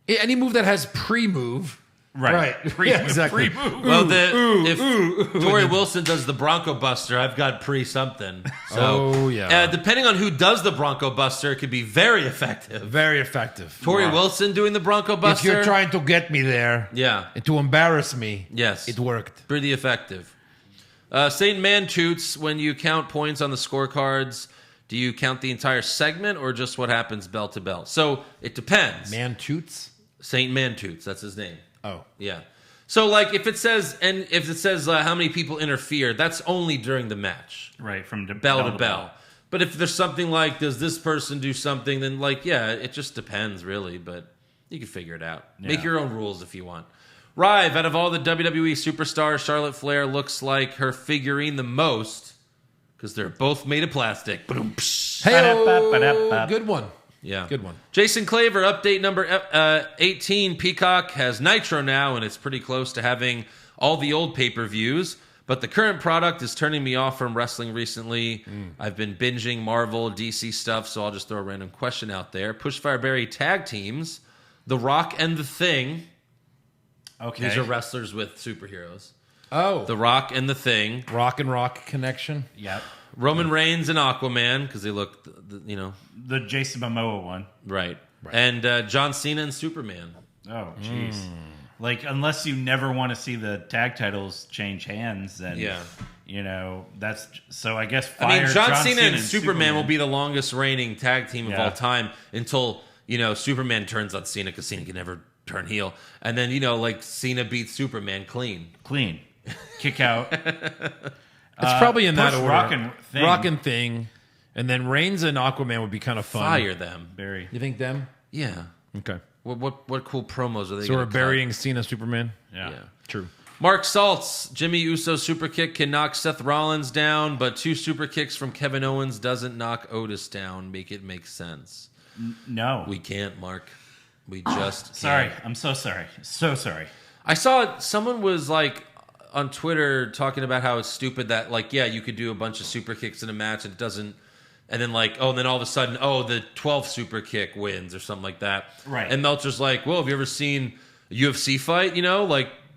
Any move that has pre-move Right. Yeah, exactly. Pre-move. Well, if Tori Wilson does the Bronco Buster, I've got pre-something. So, depending on who does the Bronco Buster, it could be very effective. Very effective. Tori Wilson doing the Bronco Buster. If you're trying to get me there, and to embarrass me, yes, it worked. Pretty effective. Saint Man Toots, when you count points on the scorecards, do you count the entire segment or just what happens bell to bell? So it depends. Man Toots? Saint Man Toots, that's his name. Oh. Yeah. So, like, if it says how many people interfere, that's only during the match. Right, from bell to bell. But if there's something like, does this person do something, then, like, yeah, it just depends, really. But you can figure it out. Yeah. Make your own rules if you want. Rive, out of all the WWE superstars, Charlotte Flair looks like her figurine the most because they're both made of plastic. Hey, good one. Yeah. Good one. Jason Claver, update number 18. Peacock has Nitro now, and it's pretty close to having all the old pay-per-views. But the current product is turning me off from wrestling recently. I've been binging Marvel, DC stuff, so I'll just throw a random question out there. Pushfire Berry tag teams, The Rock and The Thing. Okay. These are wrestlers with superheroes. Oh. The Rock and The Thing. Rock and Rock connection. Yep. Roman Reigns and Aquaman, because they look, the Jason Momoa one. Right. And John Cena and Superman. Oh, jeez. Like, unless you never want to see the tag titles change hands, then, that's... So I guess John Cena and Superman will be the longest reigning tag team of all time until, Superman turns on Cena, because Cena can never turn heel. And then, Cena beats Superman clean. Kick out. It's probably in that order. Rock and Thing. And then Reigns and Aquaman would be kind of fun. Fire them. Barry. You think them? Yeah. Okay. What cool promos are they? So we're burying Cena Superman? Yeah. True. Mark Saltz, Jimmy Uso super kick can knock Seth Rollins down, but 2 super kicks from Kevin Owens doesn't knock Otis down. Make it make sense. No. We can't, Mark. We just can't. Sorry. I'm so sorry. So sorry. I saw someone was like on Twitter talking about how it's stupid that you could do a bunch of super kicks in a match and it doesn't, and then and then all of a sudden, the 12th super kick wins or something like that. Right. And Meltzer's like, well, have you ever seen a UFC fight?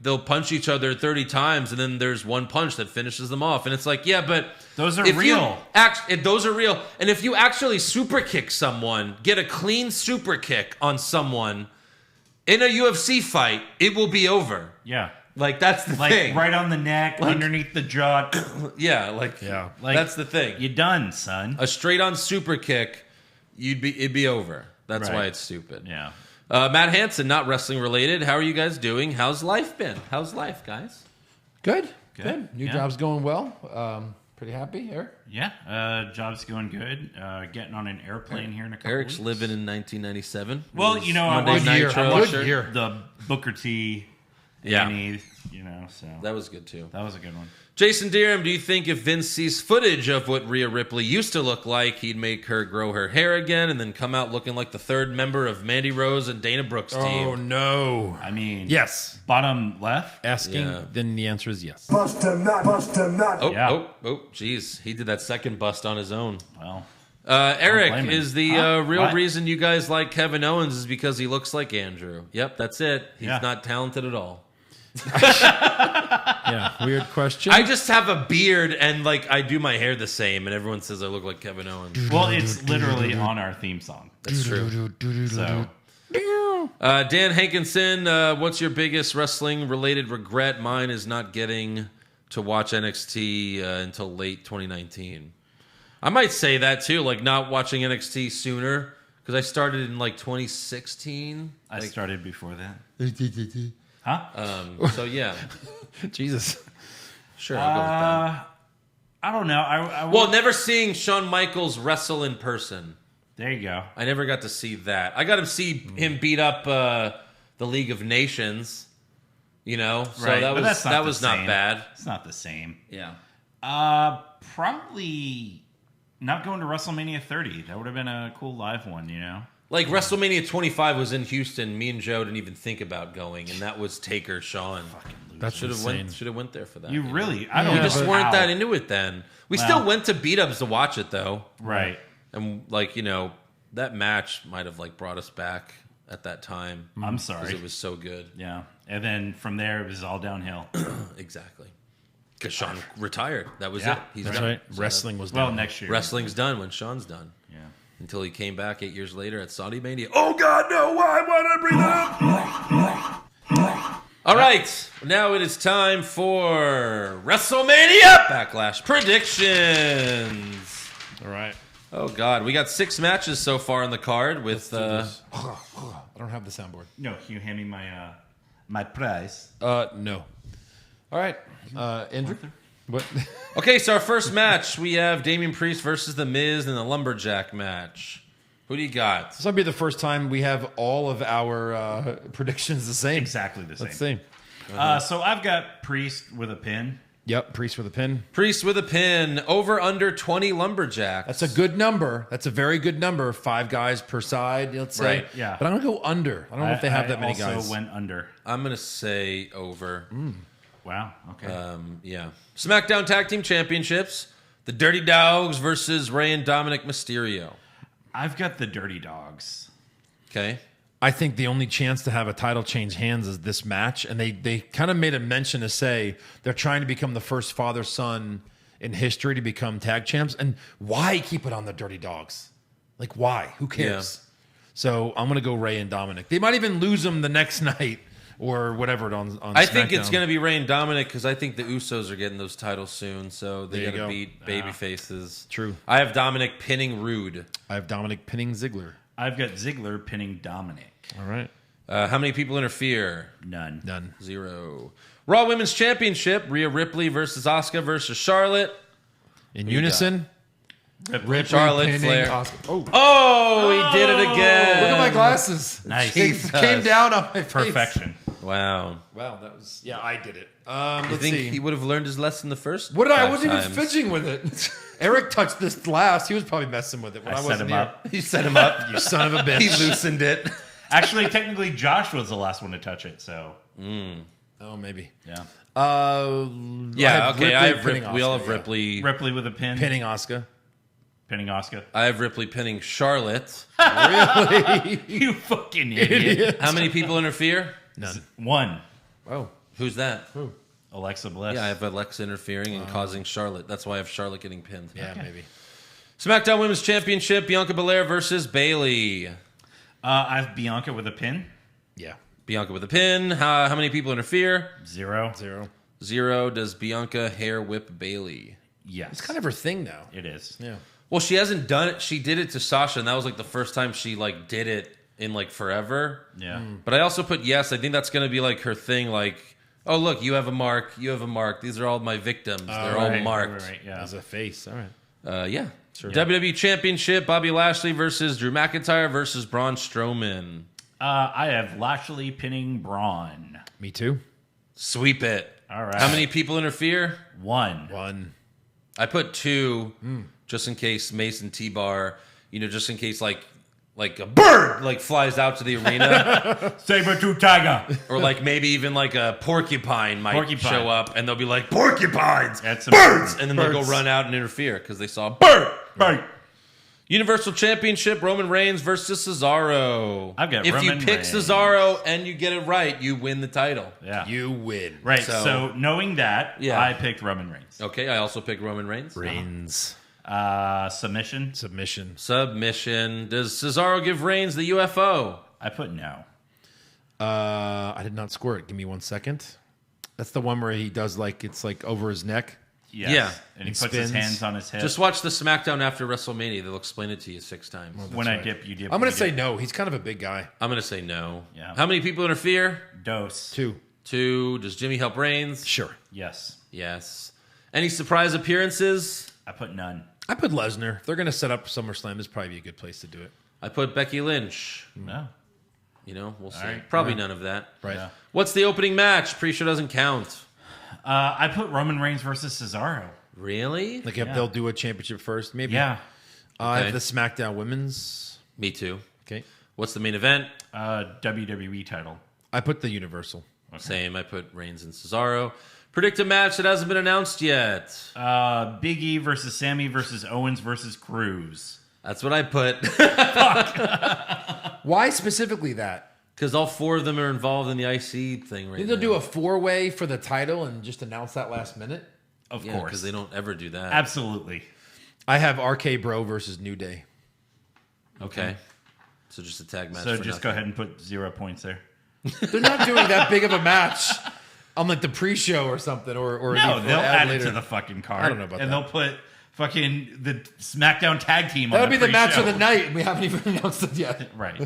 They'll punch each other 30 times and then there's one punch that finishes them off. And it's like, yeah, but those are real. Those are real. And if you actually super kick someone, get a clean super kick on someone in a UFC fight, it will be over. Yeah. That's the thing. Right on the neck, underneath the jaw. That's the thing. You're done, son. A straight on super kick, it'd be over. That's why it's stupid. Yeah. Matt Hansen, not wrestling related. How are you guys doing? How's life been? How's life, guys? Good. New job's going well. Pretty happy, Eric? Yeah. Job's going good. Getting on an airplane here in a couple Eric's weeks. living in 1997. Well, I Monday watched Nitro. the Booker T. Yeah. So that was good too. That was a good one. Jason Deerham, do you think if Vince sees footage of what Rhea Ripley used to look like, he'd make her grow her hair again and then come out looking like the third member of Mandy Rose and Dana Brooks' team? Oh, no. Yes. Bottom left? Asking, then the answer is yes. Bust him not. Oh, geez. He did that second bust on his own. Well, Eric, is the real reason you guys like Kevin Owens is because he looks like Andrew. Yep, that's it. He's not talented at all. Weird question. I just have a beard and I do my hair the same, and everyone says I look like Kevin Owens. Well, it's literally on our theme song. That's true. So, Dan Hankinson, what's your biggest wrestling related regret? Mine is not getting to watch NXT until late 2019. I might say that too, not watching NXT sooner because I started in 2016. I started before that. Huh? So yeah. Jesus. Sure, I'll go with that. I don't know. Well, never seeing Shawn Michaels wrestle in person. There you go. I never got to see that. I got to see him beat up the League of Nations. So that was not bad. It's not the same. Yeah. Probably not going to WrestleMania 30. That would have been a cool live one, WrestleMania 25 was in Houston. Me and Joe didn't even think about going, and that was Taker Shawn. That should have went there for that. You really? I don't. We just weren't that into it then. We still went to beat-ups to watch it though. Right. And that match might have brought us back at that time. I'm 'cause sorry. it was so good. Yeah. And then from there, it was all downhill. Exactly. Because Sean retired. That was Yeah, it. He's That's done. right. So Wrestling was Well, done. next year. Wrestling's done when Sean's done. Yeah. Until he came back 8 years later at Saudi Mania. Oh, God, no. Why did I bring that up? All right. Now it is time for WrestleMania Backlash predictions. All right. Oh, God. We got 6 matches so far on the card with... I don't have the soundboard. No, can you hand me my prize? No. All right. Andrew? What? Okay, so our first match, we have Damien Priest versus The Miz in the Lumberjack match. Who do you got? This might be the first time we have all of our predictions the same. Exactly the same. Let's see. So I've got Priest with a pin. Yep, Priest with a pin. Priest with a pin. Over under 20 Lumberjacks. That's a good number. That's a very good number. 5 guys per side, let's say. Right, yeah. But I'm going to go under. I don't know if they have that many I guys. also went under. I'm going to say over. Wow. Okay. Yeah. SmackDown Tag Team Championships. The Dirty Dogs versus Rey and Dominic Mysterio. I've got the Dirty Dogs. Okay. I think the only chance to have a title change hands is this match. And they kind of made a mention to say they're trying to become the first father-son in history to become tag champs. And why keep it on the Dirty Dogs? Like, why? Who cares? Yeah. So I'm going to go Rey and Dominic. They might even lose them the next night or whatever on I think it's SmackDown. going to be Rey and Dominic because I think the Usos are getting those titles soon. So they There you got to go. beat baby faces. True. I have Dominic pinning Rude. I have Dominic pinning Ziggler. I've got Ziggler pinning Dominic. All right. How many people interfere? None. 0. Raw Women's Championship. Rhea Ripley versus Asuka versus Charlotte. In Who you unison. Ripley, Charlotte, pinning Flair. Asuka. Oh, he did it again. Look at my glasses. Nice. Came down on my face. Perfection. Wow. Wow, that was I did it. You Let's think see. he would have learned his lesson the first? What did I 5 wasn't even times? fidgeting with it. Eric touched this last. He was probably messing with it when I, I set wasn't him here. up. You set him up. You son of a bitch. He loosened it. Actually, technically, Josh was the last one to touch it. So Oh, maybe. yeah, Yeah, okay. I have pinning we all Asuka, have yeah. Ripley. Ripley with a pin, Pinning Asuka. pinning Oscar. I have Ripley pinning Charlotte. Really? You fucking idiot. How many people interfere? None. One. Oh. Who's that? Alexa Bliss. Yeah, I have Alexa interfering and causing Charlotte. That's why I have Charlotte getting pinned. Yeah, maybe. SmackDown Women's Championship, Bianca Belair versus Bayley. I have Bianca with a pin. Yeah. Bianca with a pin. How many people interfere? 0. 0. Does Bianca hair whip Bayley? Yes. It's kind of her thing now. It is. Yeah. Well, she hasn't done it. She did it to Sasha, and that was like the first time she like did it in like forever. Yeah. But I also put yes. I think that's going to be like her thing. Like, oh look, you have a mark. You have a mark. These are all my victims. They're all Right, marked. Right, yeah. As a face. All right. Yeah. Sure. WWE Championship: Bobby Lashley versus Drew McIntyre versus Braun Strowman. I have Lashley pinning Braun. Me too. Sweep it. All right. How many people interfere? 1. One. I put 2, just in case Mason T-Bar, just in case like a bird like flies out to the arena, Saber-tooth tiger. or like maybe even like a porcupine might show up, and they'll be like porcupines, That's birds, important. and then they'll go run out and interfere because they saw a bird. Right. Universal Championship: Roman Reigns versus Cesaro. I've got if Roman you pick Reigns. Cesaro and you get it right, you win the title. Yeah. You win. Right. So- So, knowing that, Yeah. I picked Roman Reigns. Okay, I also picked Roman Reigns. Reigns. Submission. Submission. Submission. Does Cesaro give Reigns the UFO? I put no. I did not score it. Give me 1 second. That's the one where he does it's like over his neck. Yes. Yeah. And he He puts his spins. hands on his head. Just watch the SmackDown after WrestleMania. They'll explain it to you 6 times. when I dip, you dip. I'm when going to you say no. He's kind of a big guy. I'm going to say no. Yeah. How many people interfere? dip. Dose. 2. 2. Does Jimmy help Reigns? Sure. Yes. Yes. Any surprise appearances? I put none. I put Lesnar. If they're going to set up SummerSlam, this would probably be a good place to do it. I put Becky Lynch. No. We'll see. right. Probably none of that. Right. Yeah. What's the opening match? Pretty sure doesn't count. I put Roman Reigns versus Cesaro. Really? Like if Yeah. they'll do a championship first, maybe. Yeah. I Okay. have the SmackDown Women's. Me too. Okay. What's the main event? WWE title. I put the Universal. Same. I put Reigns and Cesaro. Predict a match that hasn't been announced yet. Big E versus Sammy versus Owens versus Cruz. That's what I put. Why specifically that? Because all 4 of them are involved in the IC thing right Think they'll do a 4-way for the title and just announce that last minute? Of course. Because they don't ever do that. Absolutely. I have RK Bro versus New Day. Okay. So just a tag match. So for just nothing. go ahead and put 0 points there. They're not doing that big of a match on like the pre-show or something. Or No, they'll add later. it to the fucking card. I don't know about and that. they'll put fucking the SmackDown tag team That'll on the be the match pre-show. of the night. We haven't even announced it yet. Right.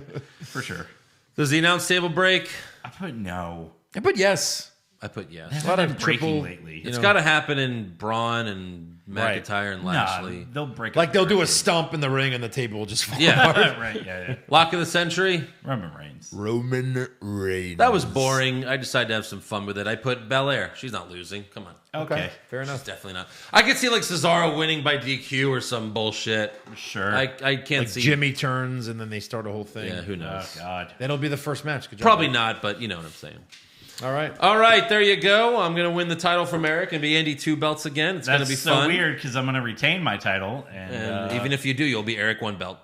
For sure. Does the announce table break? I put no. I put yes. I put yes. A lot of breaking triple. lately. It's got to happen in Braun and Right. McIntyre and Nah, Lashley. they'll break Like up they'll do a everything. stump in the ring and the table will just fall Yeah. apart. Right, yeah. Lock of the century. Roman Reigns. Roman Reigns. That was boring. I decided to have some fun with it. I put Belair. She's not losing. Come on. Okay. Fair She's enough. definitely not. I could see like Cesaro winning by DQ or some bullshit. Sure. I can't Like see. Jimmy turns and then they start a whole thing. Yeah, who Oh, knows? God. Then it'll be the first match. Good job. Probably not, but you know what I'm saying. All right. All right, there you go. I'm going to win the title from Eric and be Andy 2 belts again. It's going to That's be so fun. weird because I'm going to retain my title. And even if you do, you'll be Eric 1 belt.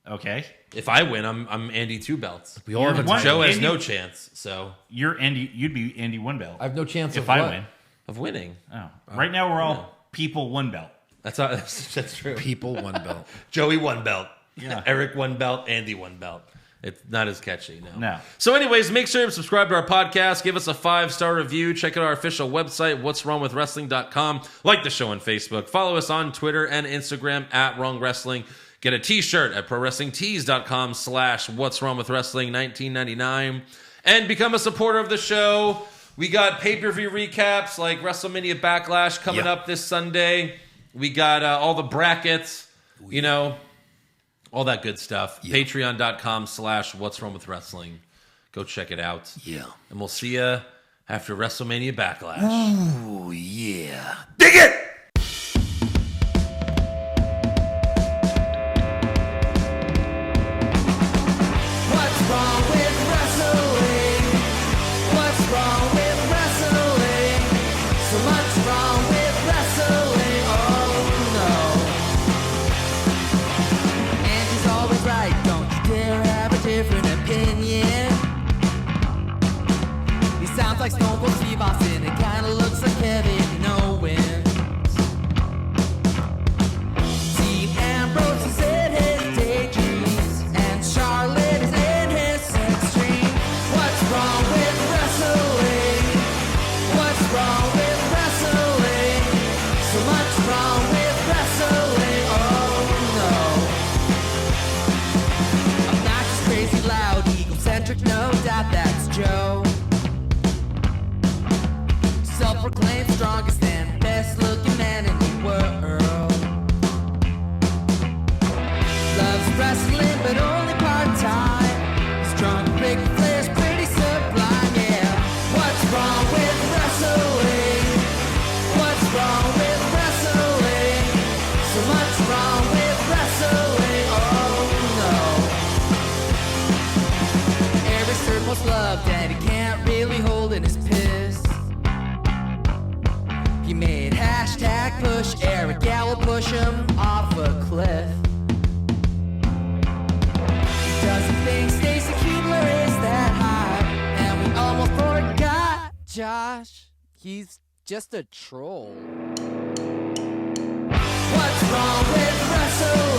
Okay. If I win, I'm Andy 2 belts. We all have a One- Joe has Andy- no chance. So You're Andy. You'd be Andy 1 belt. I have no chance if of I what? win. of winning. Oh. Right now we're all people 1 belt. That's true. People 1 belt. Joey 1 belt. Yeah. Eric 1 belt. Andy 1 belt. It's not as catchy, no. No. So anyways, make sure you subscribe to our podcast. Give us a 5-star review. Check out our official website, what'swrongwithwrestling.com. Like the show on Facebook. Follow us on Twitter and Instagram at Wrong Wrestling. Get a t-shirt at prowrestlingtees.com/what'swrongwithwrestling 1999. And become a supporter of the show. We got pay-per-view recaps like WrestleMania Backlash coming up this Sunday. We got all the brackets, you know, all that good stuff. Patreon.com/what'swrongwithwrestling. Go check it out. Yeah. And we'll see you after WrestleMania Backlash. Oh, yeah. Dig it! What's wrong with wrestling? What's wrong with wrestling? So much wrong with wrestling. Oh no. And he's always right. Don't you dare have a different opinion. He sounds like Stone Cold Steve Austin. It kinda looks like Kevin Owens. Dean Ambrose is in his daydreams, and Charlotte is in his sex dream. What's wrong with wrestling? What's wrong with wrestling? So much wrong with wrestling. Oh no. Obnoxious, crazy, loud, egocentric, no doubt that's Joe. Self-proclaimed strongest and best-looking man in the world. Loves wrestling, but only part-time. Strong, big Flair's pretty sublime, yeah. What's wrong with wrestling? What's wrong with wrestling? So much wrong with wrestling, oh no. Eric's third most loved, and he can't really hold in his piss. He made hashtag push Eric, yeah, we'll push him off a cliff. Doesn't think Stacy Keebler is that high, and we almost forgot Josh. He's just a troll. What's wrong with wrestling?